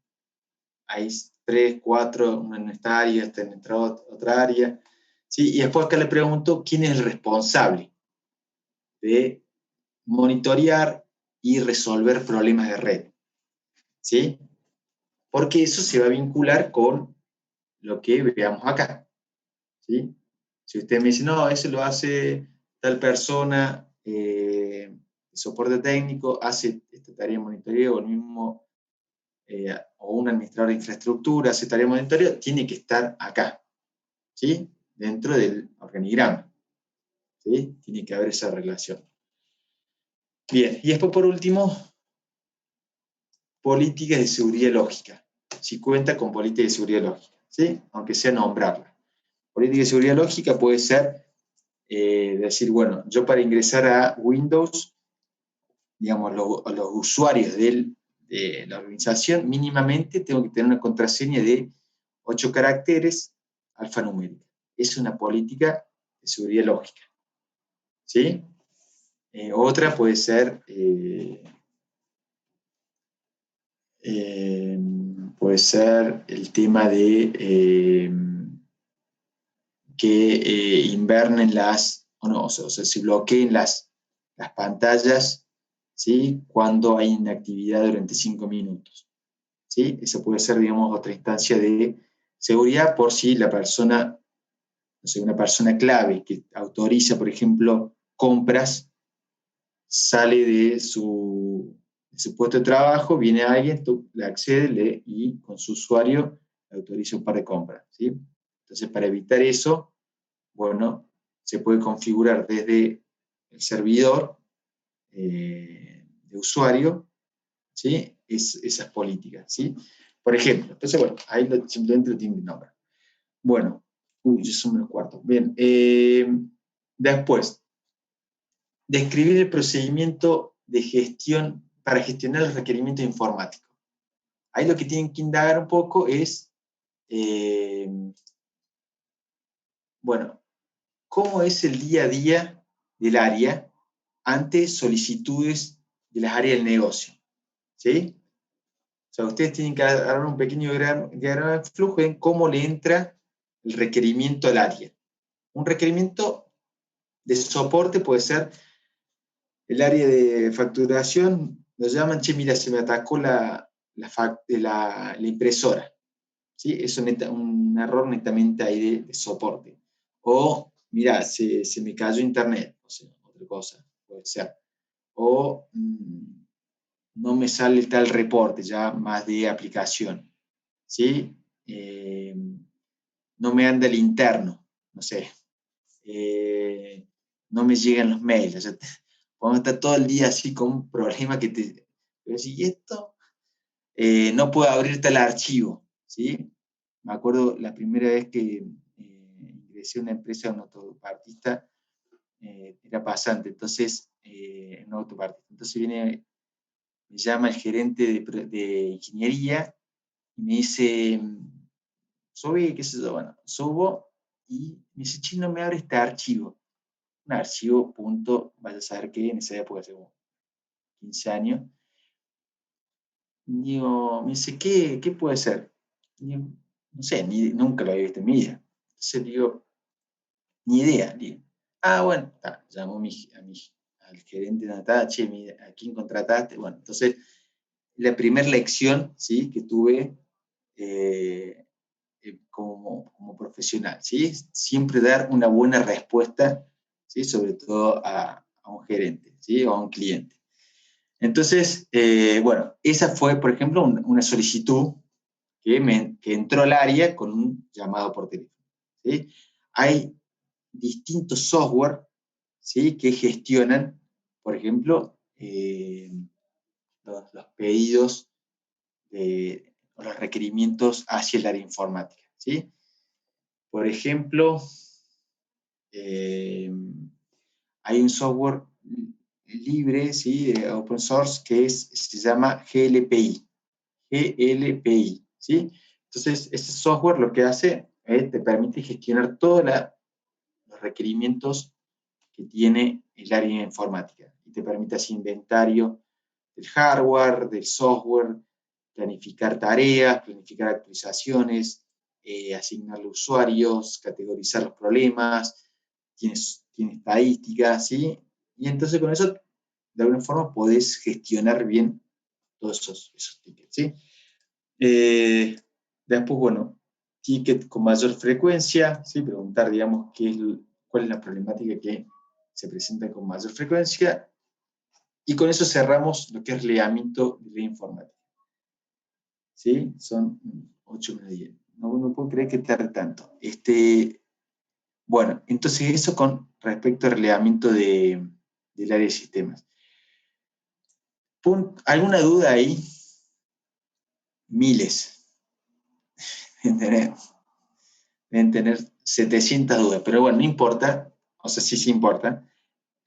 hay 3, 4, uno en esta área, está en otra área, ¿sí? Y después acá le pregunto, ¿quién es el responsable de monitorear y resolver problemas de red? ¿Sí? Porque eso se va a vincular con lo que veamos acá, ¿sí? Si usted me dice, no, eso lo hace tal persona, soporte técnico, hace esta tarea de monitoreo, o el mismo, o un administrador de infraestructura hace tarea de monitoreo, tiene que estar acá, ¿sí? Dentro del organigrama, ¿sí? Tiene que haber esa relación. Bien, y después por último, políticas de seguridad lógica. Si cuenta con políticas de seguridad lógica, ¿sí? Aunque sea nombrarla. Política de seguridad lógica puede ser decir, bueno, yo para ingresar a Windows, digamos, los usuarios de la organización, mínimamente tengo que tener una contraseña de 8 caracteres alfanumérica. Es una política de seguridad lógica. ¿Sí? Otra puede ser el tema de que invernen o sea, se bloqueen las pantallas, ¿sí? Cuando hay inactividad durante 5 minutos. ¿Sí? Esa puede ser, digamos, otra instancia de seguridad por si la persona, no sé, una persona clave que autoriza, por ejemplo, compras, sale de su puesto de trabajo, viene alguien, tú le accede y con su usuario le autoriza un par de compras. ¿Sí? Entonces, para evitar eso, bueno, se puede configurar desde el servidor de usuario, ¿sí? Esas políticas, ¿sí? Por ejemplo, entonces, bueno, ahí simplemente lo tienen que nombrar. Bueno, ya son los cuartos. Bien, después, describir el procedimiento de gestión para gestionar los requerimientos informáticos. Ahí lo que tienen que indagar un poco es bueno, ¿cómo es el día a día del área ante solicitudes de las áreas del negocio? ¿Sí? O sea, ustedes tienen que dar un pequeño diagrama de flujo en cómo le entra el requerimiento al área. Un requerimiento de soporte puede ser el área de facturación, nos llaman, che, mira, se me atacó la impresora. ¿Sí? Es un error netamente ahí de soporte. O, mira, se me cayó internet, o sea, otra cosa puede ser. O no me sale tal reporte, ya más de aplicación. ¿Sí? No me anda el interno, no sé. No me llegan los mails. O sea, podemos estar todo el día así con un problema que te... Pero si esto, no puedo abrir tal archivo, ¿sí? Me acuerdo la primera vez que ingresé a una empresa, un autopartista, era pasante, entonces, en un autopartista. Entonces me llama el gerente de ingeniería y me dice, subí, qué sé yo, bueno, subo y me dice, che, no me abre este archivo. Un archivo, punto, vaya a saber qué, en esa época, hace como 15 años. Digo, me dice, ¿qué puede ser? Digo, no sé, nunca lo había visto en mi vida. Entonces digo, ni idea. Digo, bueno, llamó al gerente de Natada, che, mira, ¿a quién contrataste? Bueno, entonces, la primera lección, ¿sí?, que tuve como profesional, ¿sí? Siempre dar una buena respuesta, ¿sí?, sobre todo a un gerente, ¿sí?, o a un cliente. Entonces, bueno, esa fue, por ejemplo, una solicitud que entró al área con un llamado por teléfono, ¿sí? Hay distintos software, ¿sí?, que gestionan, por ejemplo, los pedidos o los requerimientos hacia el área informática, ¿sí? Por ejemplo, hay un software libre, ¿sí?, de open source, que se llama GLPI, ¿sí? Entonces, ese software lo que hace es te permite gestionar todos los requerimientos que tiene el área informática y te permite hacer inventario del hardware, del software, planificar tareas, planificar actualizaciones, asignarle usuarios, categorizar los problemas, tiene estadísticas, ¿sí? Y entonces con eso, de alguna forma, podés gestionar bien todos esos tickets, ¿sí? Después, bueno, ticket con mayor frecuencia, ¿sí? Preguntar, digamos, cuál es la problemática que se presenta con mayor frecuencia. Y con eso cerramos lo que es relevamiento de la informática. ¿Sí? Son 8 menos 10. No puedo creer que tarde tanto. Bueno, entonces eso con respecto al relevamiento del área de sistemas. ¿Alguna duda ahí? Miles. Deben tener 700 dudas, pero bueno, no importa. O sea, sí importa.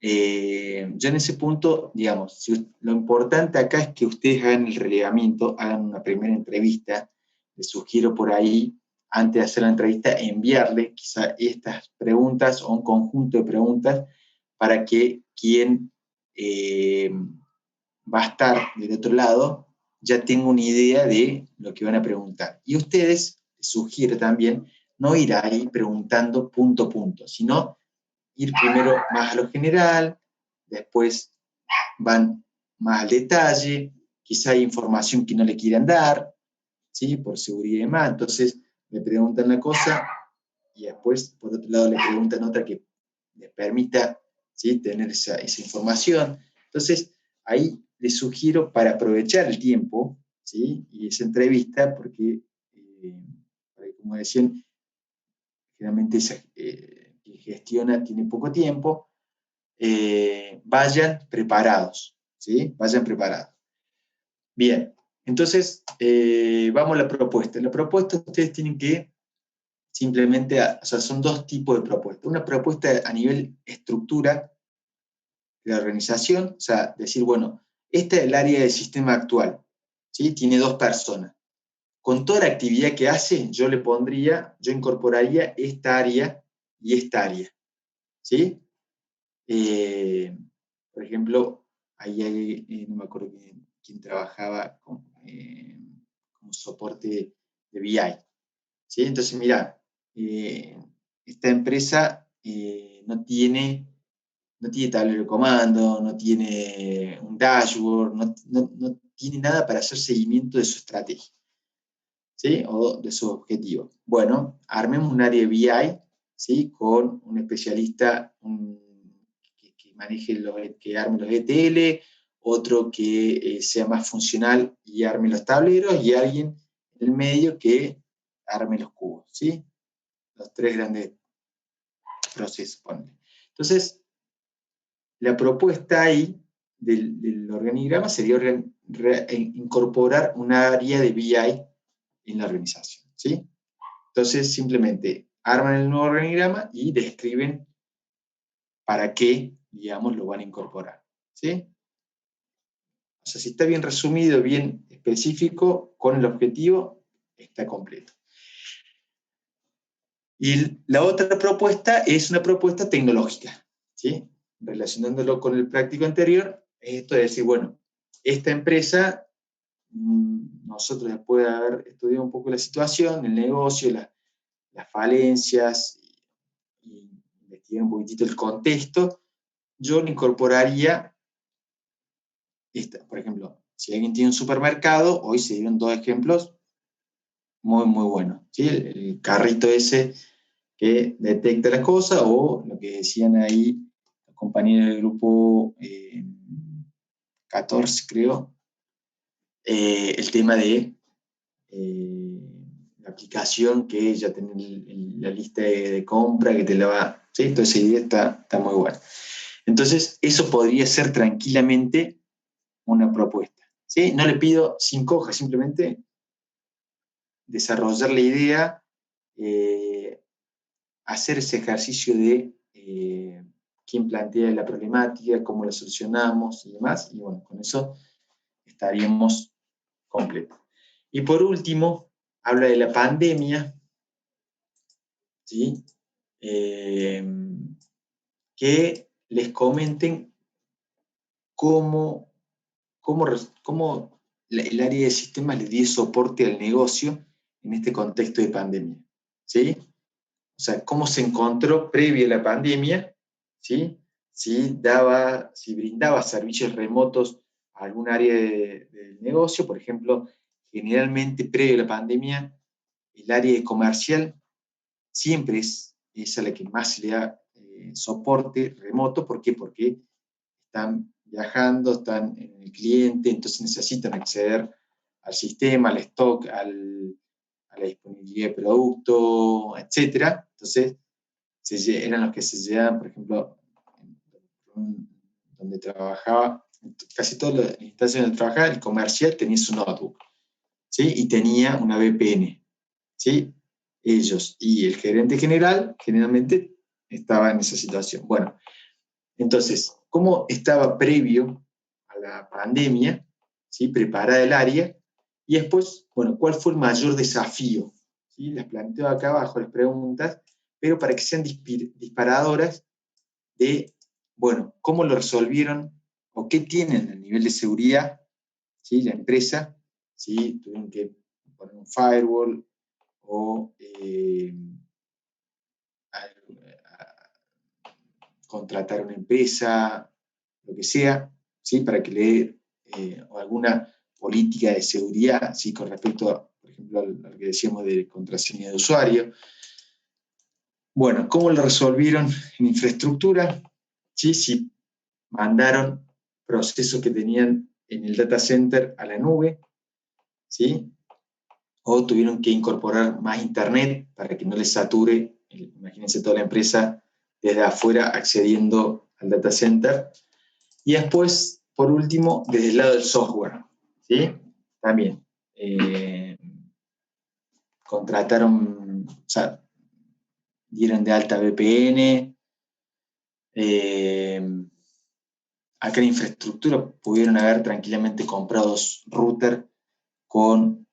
Yo en ese punto, digamos, lo importante acá es que ustedes hagan el relevamiento, hagan una primera entrevista. Les sugiero por ahí, antes de hacer la entrevista, enviarle quizá estas preguntas o un conjunto de preguntas para que quien va a estar del otro lado ya tenga una idea de lo que van a preguntar. Y ustedes, les sugiero también, no ir ahí preguntando punto a punto, sino ir primero más a lo general, después van más al detalle, quizá hay información que no le quieran dar, ¿sí?, por seguridad y demás, entonces le preguntan la cosa y después por otro lado le preguntan otra que les permita, ¿sí?, tener esa información. Entonces ahí les sugiero, para aprovechar el tiempo, ¿sí?, y esa entrevista, porque como decían, generalmente esa que gestiona tiene poco tiempo, vayan preparados, ¿sí? Vayan preparados. Bien, entonces vamos a la propuesta. La propuesta ustedes tienen que simplemente, o sea, son dos tipos de propuestas. Una propuesta a nivel estructura de la organización, o sea, decir, bueno, esta es el área del sistema actual, ¿sí? Tiene 2 personas. con toda la actividad que hace, yo incorporaría esta área y esta área, ¿sí? Por ejemplo, ahí hay, no me acuerdo quién trabajaba como soporte de BI, ¿sí? Entonces, mira, esta empresa no tiene tablero de comando, no tiene un dashboard, no tiene nada para hacer seguimiento de su estrategia, ¿sí? O de sus objetivos. Bueno, armemos un área de BI, ¿sí? Con un especialista que maneje que arme los ETL, otro que sea más funcional y arme los tableros, y alguien en el medio que arme los cubos, ¿sí? Los 3 grandes procesos, ponle. Entonces, la propuesta ahí del organigrama sería incorporar un área de BI en la organización, ¿sí? Entonces, simplemente arman el nuevo organigrama y describen para qué, digamos, lo van a incorporar, ¿sí? O sea, si está bien resumido, bien específico, con el objetivo, está completo. Y la otra propuesta es una propuesta tecnológica, ¿sí? Relacionándolo con el práctico anterior, es esto de decir, bueno, esta empresa, nosotros después de haber estudiado un poco la situación, el negocio, las falencias, y investigar un poquitito el contexto, yo le incorporaría por ejemplo, si alguien tiene un supermercado, hoy se dieron 2 ejemplos muy, muy buenos, ¿sí? El carrito ese que detecta las cosas, o lo que decían ahí los compañeros del grupo 14, creo, el tema de la aplicación que ya tiene la lista de compra, que te la va, ¿sí? Entonces esa idea está muy buena. Entonces, eso podría ser tranquilamente una propuesta, ¿sí? No le pido 5 hojas, simplemente desarrollar la idea, hacer ese ejercicio de quién plantea la problemática, cómo la solucionamos y demás, y bueno, con eso estaríamos completos. Y por último, habla de la pandemia, ¿sí? Que les comenten cómo el área de sistemas le dio soporte al negocio en este contexto de pandemia, ¿sí? O sea, cómo se encontró previo a la pandemia, ¿sí? Si brindaba servicios remotos a algún área del negocio. Por ejemplo, generalmente previo a la pandemia, el área de comercial siempre es a la que más se le da soporte remoto. ¿Por qué? Porque están viajando, están en el cliente, entonces necesitan acceder al sistema, al stock, a la disponibilidad de producto, etc. Entonces, eran los que se llevaban, por ejemplo, donde trabajaba, casi todas las instancias donde trabajaba, el comercial tenía su notebook, ¿sí? Y tenía una VPN, ¿sí? Ellos y el gerente general generalmente estaban en esa situación. Bueno, entonces, ¿cómo estaba previo a la pandemia? ¿Sí? Preparada el área. Y después, bueno, ¿cuál fue el mayor desafío? ¿Sí? Les planteo acá abajo las preguntas, pero para que sean disparadoras de, bueno, cómo lo resolvieron o qué tienen a nivel de seguridad, ¿sí? La empresa, ¿sí? Tuvieron que poner un firewall o contratar una empresa, lo que sea, ¿sí? Para que le dé o alguna política de seguridad, ¿sí? Con respecto a, por ejemplo, a lo que decíamos de contraseña de usuario. Bueno, ¿cómo lo resolvieron en infraestructura? ¿Sí? Si mandaron procesos que tenían en el data center a la nube, ¿sí? O tuvieron que incorporar más internet para que no les sature, imagínense toda la empresa desde afuera accediendo al data center. Y después, por último, desde el lado del software, ¿sí? También contrataron, o sea, dieron de alta VPN, acá en infraestructura pudieron haber tranquilamente comprado router con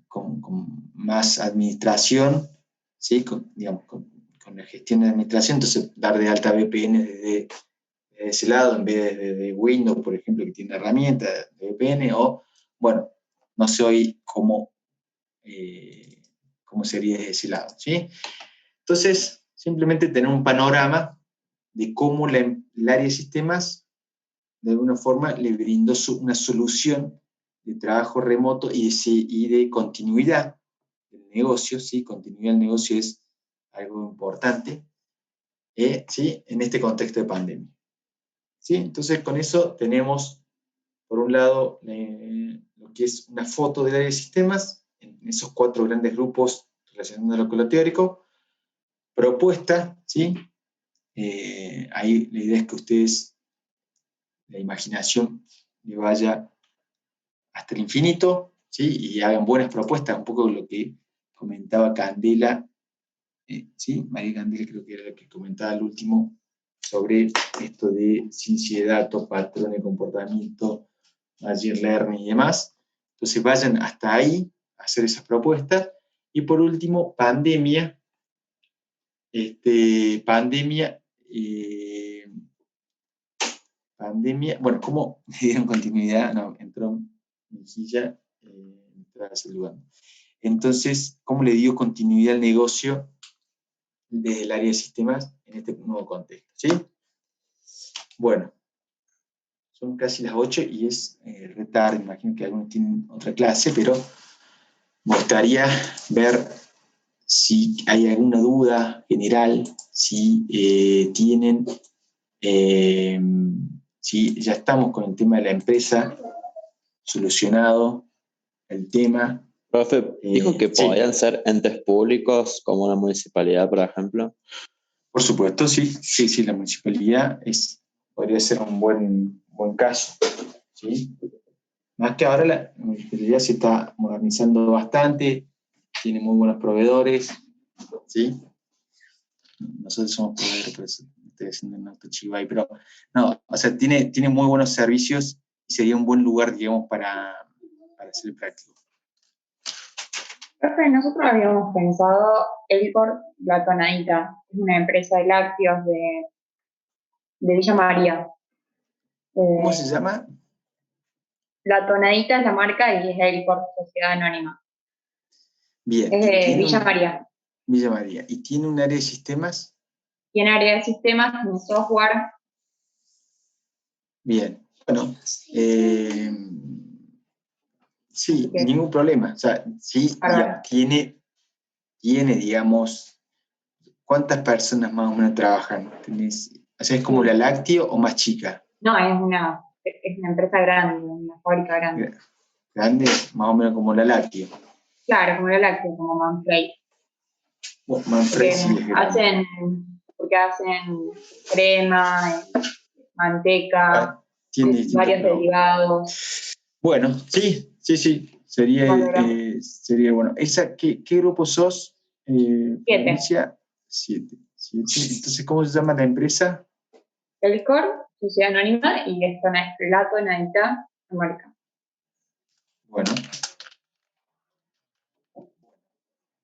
con más administración, ¿sí? Con la gestión de administración, entonces dar de alta VPN desde ese lado, en vez de desde Windows, por ejemplo, que tiene herramientas de VPN, o, bueno, no sé hoy cómo sería desde ese lado, ¿sí? Entonces, simplemente tener un panorama de cómo el área de sistemas, de alguna forma, le brindó una solución de trabajo remoto y de continuidad del negocio, ¿sí? Continuidad del negocio es algo importante, ¿sí? En este contexto de pandemia, ¿sí? Entonces, con eso tenemos, por un lado, lo que es una foto del área de sistemas, en esos 4 grandes grupos relacionándolo con lo teórico, propuesta, ¿sí? Ahí la idea es que ustedes, la imaginación le vaya hasta el infinito, ¿sí? Y hagan buenas propuestas, un poco lo que comentaba Candela, ¿sí? María Candela creo que era la que comentaba al último, sobre esto de ciencia de datos, patrones de comportamiento, machine learning y demás. Entonces vayan hasta ahí a hacer esas propuestas. Y por último, pandemia. Pandemia, bueno, ¿cómo le dieron continuidad? No, entró Mejilla, estaba saludando. Entonces, ¿cómo le dio continuidad al negocio desde el área de sistemas en este nuevo contexto? ¿Sí? Bueno, son casi las 8 y es retardo, imagino que algunos tienen otra clase, pero me gustaría ver si hay alguna duda general, si tienen, si ya estamos con el tema de la empresa solucionado, el tema. Profe, dijo que podían ser entes públicos como una municipalidad, por ejemplo. Por supuesto, sí, la municipalidad podría ser un buen caso, ¿sí? Más que ahora la municipalidad se está modernizando bastante, tiene muy buenos proveedores, ¿sí? Nosotros somos proveedores, por eso estoy haciendo un autochivay, pero no, o sea, tiene muy buenos servicios y sería un buen lugar, digamos, para hacer el práctico. Profe, nosotros habíamos pensado Elcor La Tonadita, es una empresa de lácteos de Villa María. ¿Cómo se llama? La Tonadita es la marca y es Elcor, Sociedad Anónima. Bien. Es de Villa María. Villa María. ¿Y tiene un área de sistemas? Tiene área de sistemas, tiene software. Bien. Bueno, sí, ningún problema. O sea, sí, tiene, digamos, ¿cuántas personas más o menos trabajan? O sea, ¿es como la Lácteo o más chica? No, es una empresa grande, una fábrica grande. Grande, más o menos como la Lácteo. Claro, como la Lácteo, como Manfrey. Bueno, Manfrey sí es grande. Porque hacen crema, manteca, varios derivados. Bueno, sí. Sería bueno. ¿Qué grupo sos? 7. 7. Entonces, ¿cómo se llama la empresa? Elcor, Sociedad Anónima, y esto es La Tonadita, la marca. Bueno.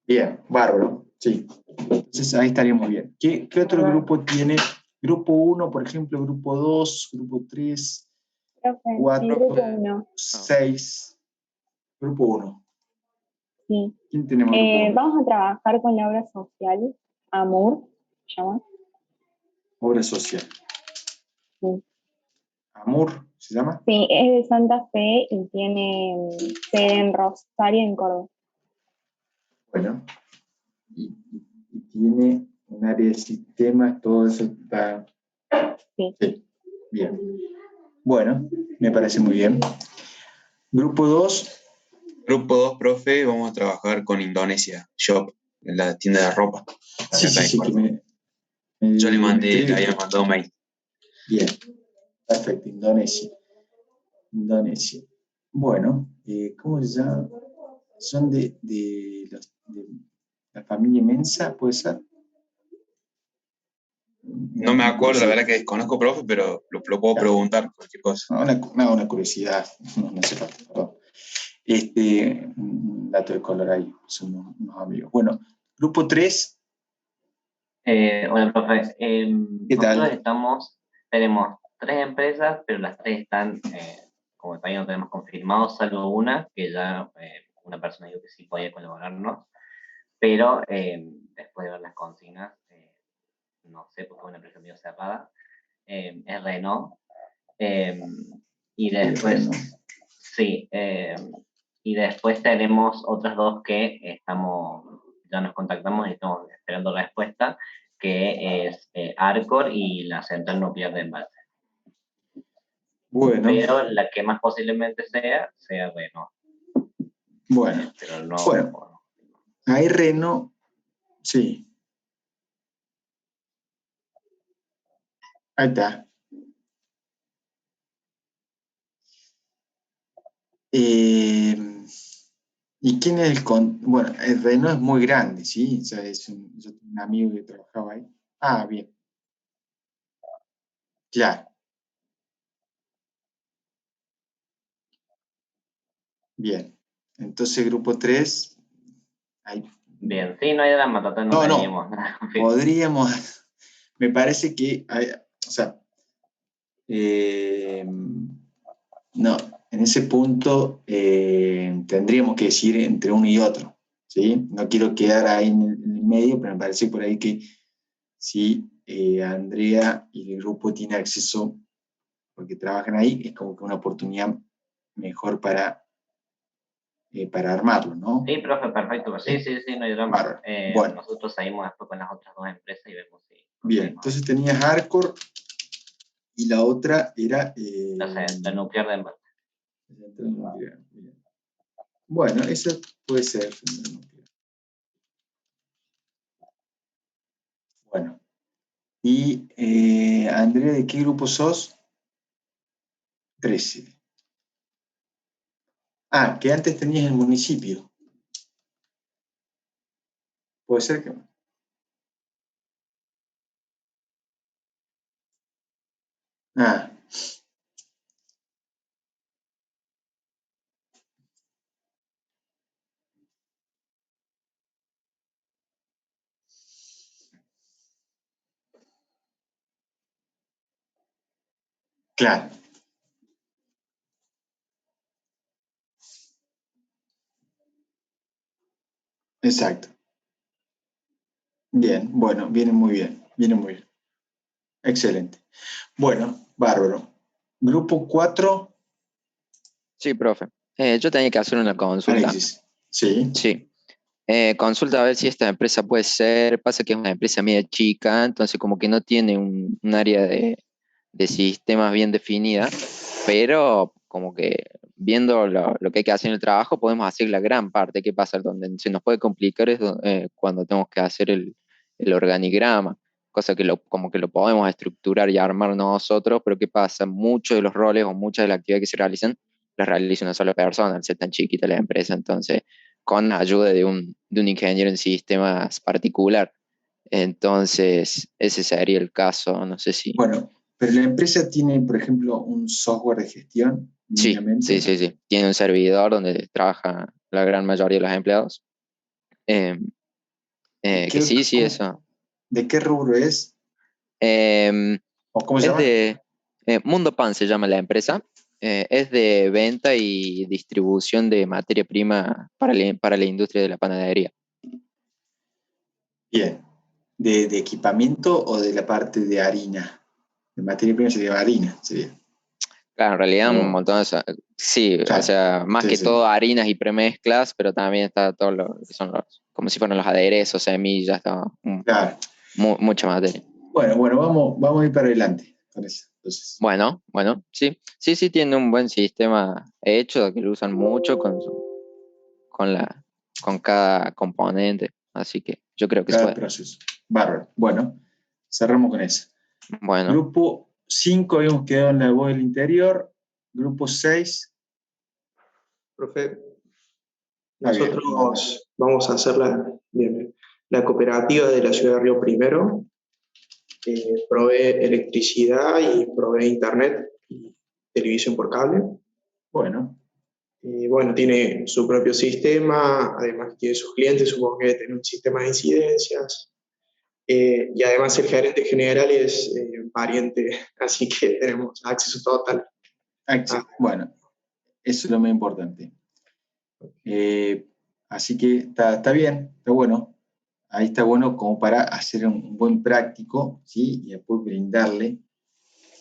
Bien, bárbaro, sí. Entonces ahí estaríamos bien. ¿Qué otro grupo tiene? Grupo 1, por ejemplo, grupo 2, grupo 3, 4, grupo 1. 6. Grupo 1. Sí. ¿Quién tenemos? Vamos a trabajar con la obra social, AMUR, ¿se llama? Obra social. Sí. ¿AMUR se llama? Sí, es de Santa Fe y tiene sede en Rosario, en Córdoba. Bueno, y tiene un área de sistemas, todo eso está... Sí. Bien. Bueno, me parece muy bien. Grupo 2. Grupo 2, profe, vamos a trabajar con Indonesia Shop, en la tienda de ropa. Sí, yo le había mandado mail. Bien, perfecto, Indonesia. Bueno, ¿cómo se llama? ¿Son de la familia Mensa, puede ser? No me acuerdo, la verdad que desconozco, profe, pero lo puedo preguntar, cualquier cosa. Una curiosidad, no hace falta. Un dato de color ahí, son unos amigos. Bueno, grupo 3. Hola, profe. ¿Qué tal? Nosotros tenemos 3 empresas, pero las 3 están, como todavía no tenemos confirmado, salvo una, que ya una persona dijo que sí podía colaborarnos, pero después de ver las consignas, no sé, porque es una empresa medio cerrada, es Renault. Y después, sí, y después tenemos otras 2 que ya nos contactamos y estamos esperando respuesta, que es Arcor y la central nuclear de Embalse. Bueno. Pero la que más posiblemente sea Renault. Bueno. Pero no. Bueno. Ahí Renault, sí. Ahí está. ¿Y quién es bueno, el Renault es muy grande, ¿sí? O sea, yo tengo un amigo que trabajaba ahí. Ah, bien. Claro. Bien. Entonces, grupo 3. Ahí. Bien, sí, no hay drama, total, no teníamos nada. Podríamos, me parece que, o sea, no, en ese punto tendríamos que decir entre uno y otro, ¿sí? No quiero quedar ahí en el medio, pero me parece por ahí que si Andrea y el grupo tienen acceso, porque trabajan ahí, es como que una oportunidad mejor para armarlo, ¿no? Sí, profe, perfecto. Sí, no hay drama. Bueno. Nosotros seguimos después con las otras 2 empresas y vemos si... Bien, entonces tenías Arcor y la otra era... la nuclear de Embalse. Bueno, esa puede ser. Bueno. Y Andrea, ¿de qué grupo sos? 13. Ah, que antes tenías el municipio. Puede ser que... Ah. Claro. Exacto. Bien, bueno, viene muy bien. Excelente. Bueno, bárbaro. Grupo 4. Sí, profe. Yo tenía que hacer una consulta. Alexis. Sí. Sí. Consulta a ver si esta empresa puede ser, pasa que es una empresa media chica, entonces como que no tiene un área de sistemas bien definida, pero como que viendo lo que hay que hacer en el trabajo, podemos hacer la gran parte. ¿Qué pasa? Donde se nos puede complicar es cuando tenemos que hacer el organigrama, cosa que como que lo podemos estructurar y armar nosotros, pero ¿qué pasa? Muchos de los roles o muchas de las actividades que se realizan, las realiza una sola persona, al ser tan chiquita la empresa, entonces con ayuda de un ingeniero en sistemas particular. Entonces, ese sería el caso, no sé si... Bueno, pero la empresa tiene, por ejemplo, un software de gestión. Sí. Tiene un servidor donde trabaja la gran mayoría de los empleados. Que sí, eso. ¿De qué rubro es? ¿O cómo se llama? De Mundo Pan se llama la empresa. Es de venta y distribución de materia prima para la industria de la panadería. Bien. ¿De equipamiento o de la parte de harina? De materia prima sería harina, sería. Claro, en realidad un montón de... Sí, claro. O sea, más que todo harinas y premezclas, pero también está todo lo que son como si fueran los aderezos, semillas, claro. Mucha materia. Bueno, vamos a ir para adelante con eso. Entonces. Bueno, sí. Sí, tiene un buen sistema hecho, que lo usan mucho con cada componente, así que yo creo que cada puede. proceso. Bárbaro. Bueno, cerramos con eso. Bueno. Grupo 5 habíamos quedado en la voz del interior. Grupo 6. Profe, nosotros vamos a hacer la cooperativa de la ciudad de Río Primero. Provee electricidad y provee internet y televisión por cable. Bueno, bueno, tiene su propio sistema, además tiene sus clientes, supongo que tiene un sistema de incidencias. Y además el gerente general es pariente, así que tenemos acceso total. Bueno, eso es lo más importante. Así que está bien, está bueno. Ahí está bueno como para hacer un buen práctico, ¿sí? Y después brindarle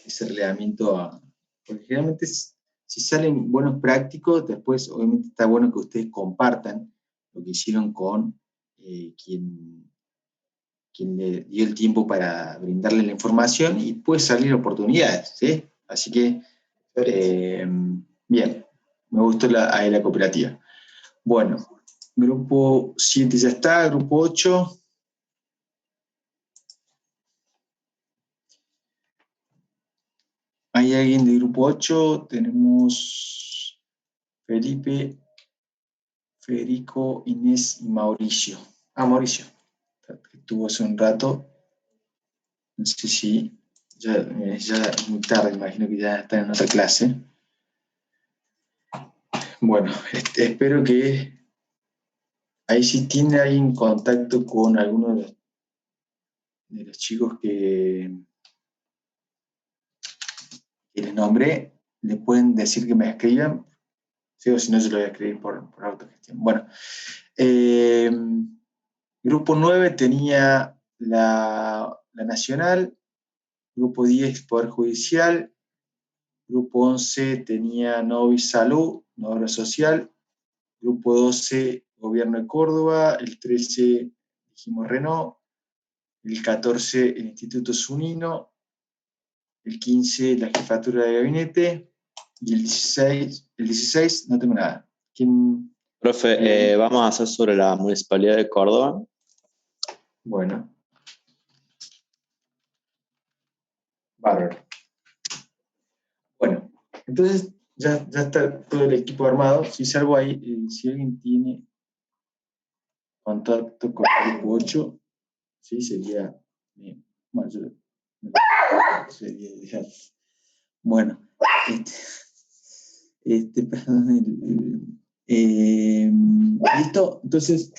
ese reglamento porque generalmente si salen buenos prácticos, después obviamente está bueno que ustedes compartan lo que hicieron con quien le dio el tiempo para brindarle la información y puede salir oportunidades, ¿sí? Así que, bien, me gustó ahí la cooperativa. Bueno, grupo 7 ya está, grupo 8. ¿Hay alguien de grupo 8? Tenemos Felipe, Federico, Inés y Mauricio. Mauricio, que estuvo hace un rato. No sé si ya es muy tarde, imagino que ya están en otra clase. Bueno, espero que ahí si tiene alguien contacto con alguno de los chicos que les nombré, le pueden decir que me escriban, ¿sí? O si no, yo lo voy a escribir por autogestión. Bueno, grupo 9 tenía la Nacional, grupo 10 Poder Judicial, grupo 11 tenía Novi Salud, Obra Social, grupo 12 Gobierno de Córdoba, el 13 dijimos Renault, el 14 el Instituto Zunino, el 15 la Jefatura de Gabinete y el 16 no tengo nada. ¿Quién? Profe, vamos a hacer sobre la Municipalidad de Córdoba. Bueno. Bárbaro. Bueno, entonces ya está todo el equipo armado. Si salvo ahí, si alguien tiene contacto con el grupo 8, sí, sería bien. Bueno, sería ideal. Bueno, perdón, ¿listo? Entonces,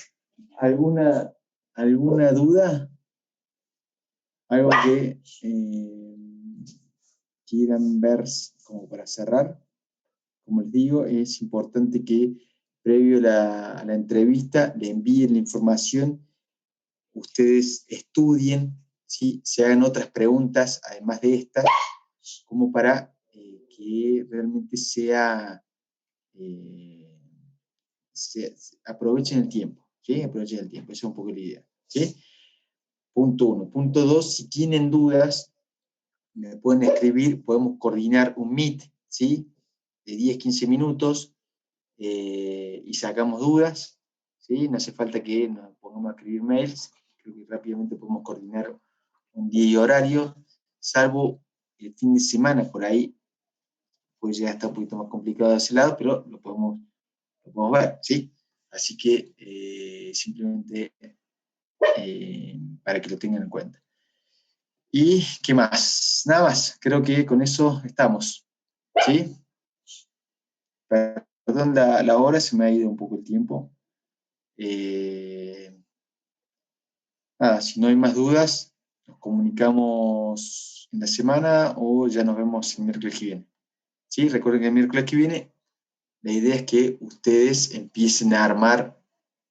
¿alguna duda? ¿Algo que quieran ver como para cerrar? Como les digo, es importante que previo a la entrevista le envíen la información, ustedes estudien, ¿sí? Se hagan otras preguntas, además de estas, como para que realmente aprovechen el tiempo, ¿sí? Aprovechen el tiempo, esa es un poco la idea, ¿sí? Punto 1. Punto 2, si tienen dudas, me pueden escribir, podemos coordinar un meet, ¿sí? De 10-15 minutos y sacamos dudas, ¿sí? No hace falta que nos pongamos a escribir mails, creo que rápidamente podemos coordinar un día y horario, salvo el fin de semana, por ahí, pues ya está un poquito más complicado de ese lado, pero lo podemos ver, ¿sí? Así que simplemente para que lo tengan en cuenta. ¿Y qué más? Nada más, creo que con eso estamos, ¿sí? Perdón la hora, se me ha ido un poco el tiempo. Nada, si no hay más dudas, nos comunicamos en la semana o ya nos vemos el miércoles que viene. ¿Sí? Recuerden que el miércoles que viene la idea es que ustedes empiecen a armar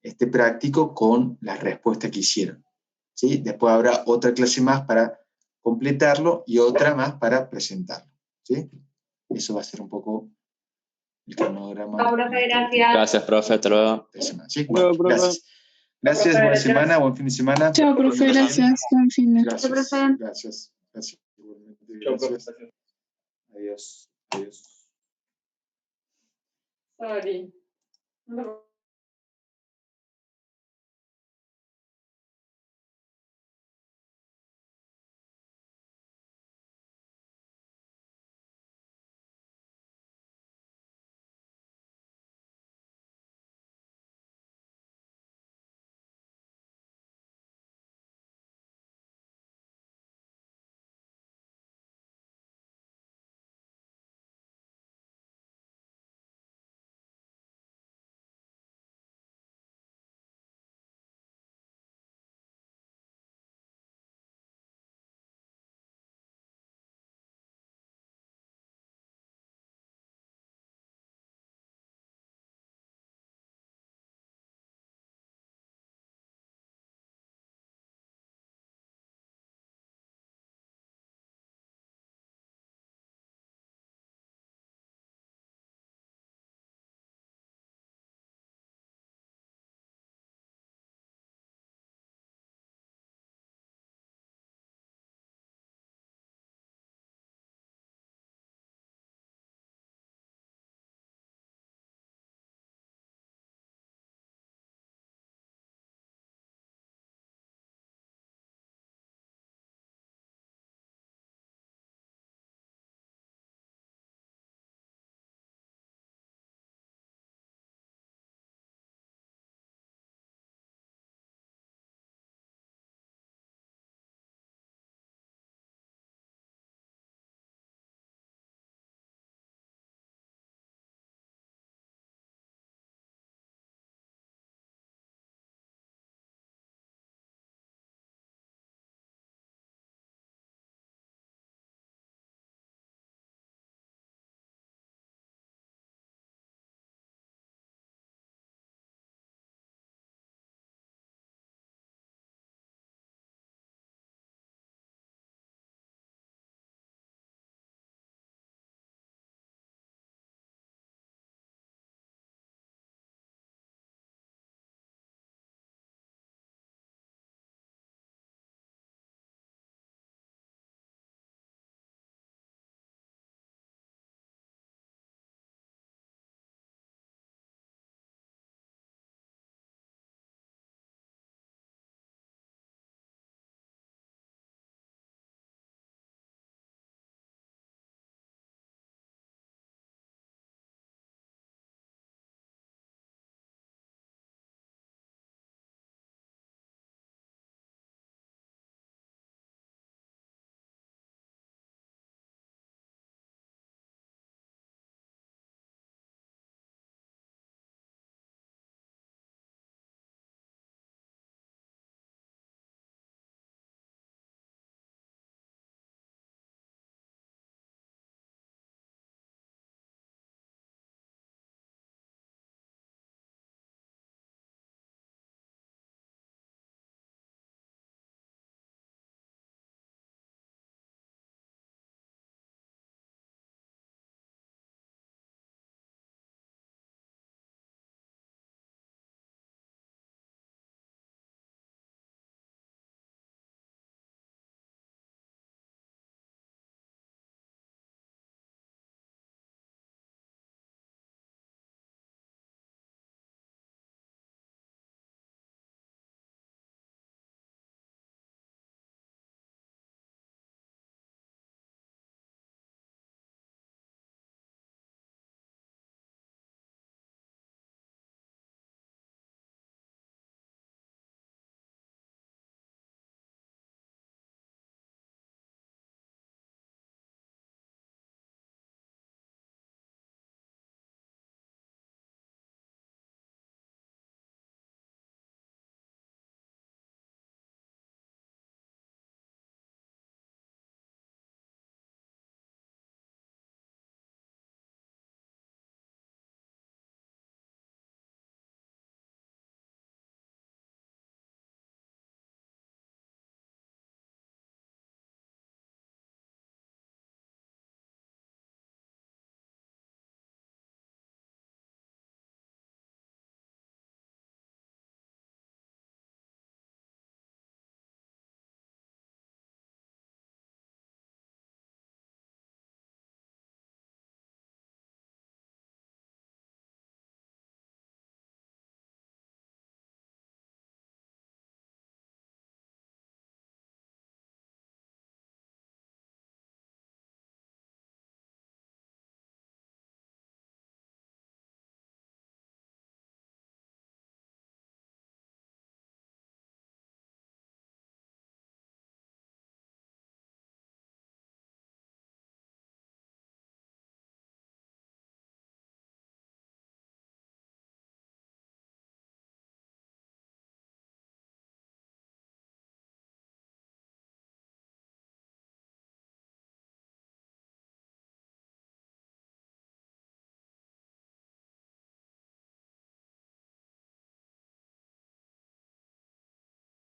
este práctico con las respuestas que hicieron. ¿Sí? Después habrá otra clase más para completarlo y otra más para presentarlo. ¿Sí? Eso va a ser un poco el cronograma. Gracias. Gracias, profe. Hasta luego. ¿Sí? Bueno, gracias. Gracias, buena semana, buen fin de semana. Chao, profe, gracias. Buen fin de semana. Gracias. Gracias. Adiós. Sorry.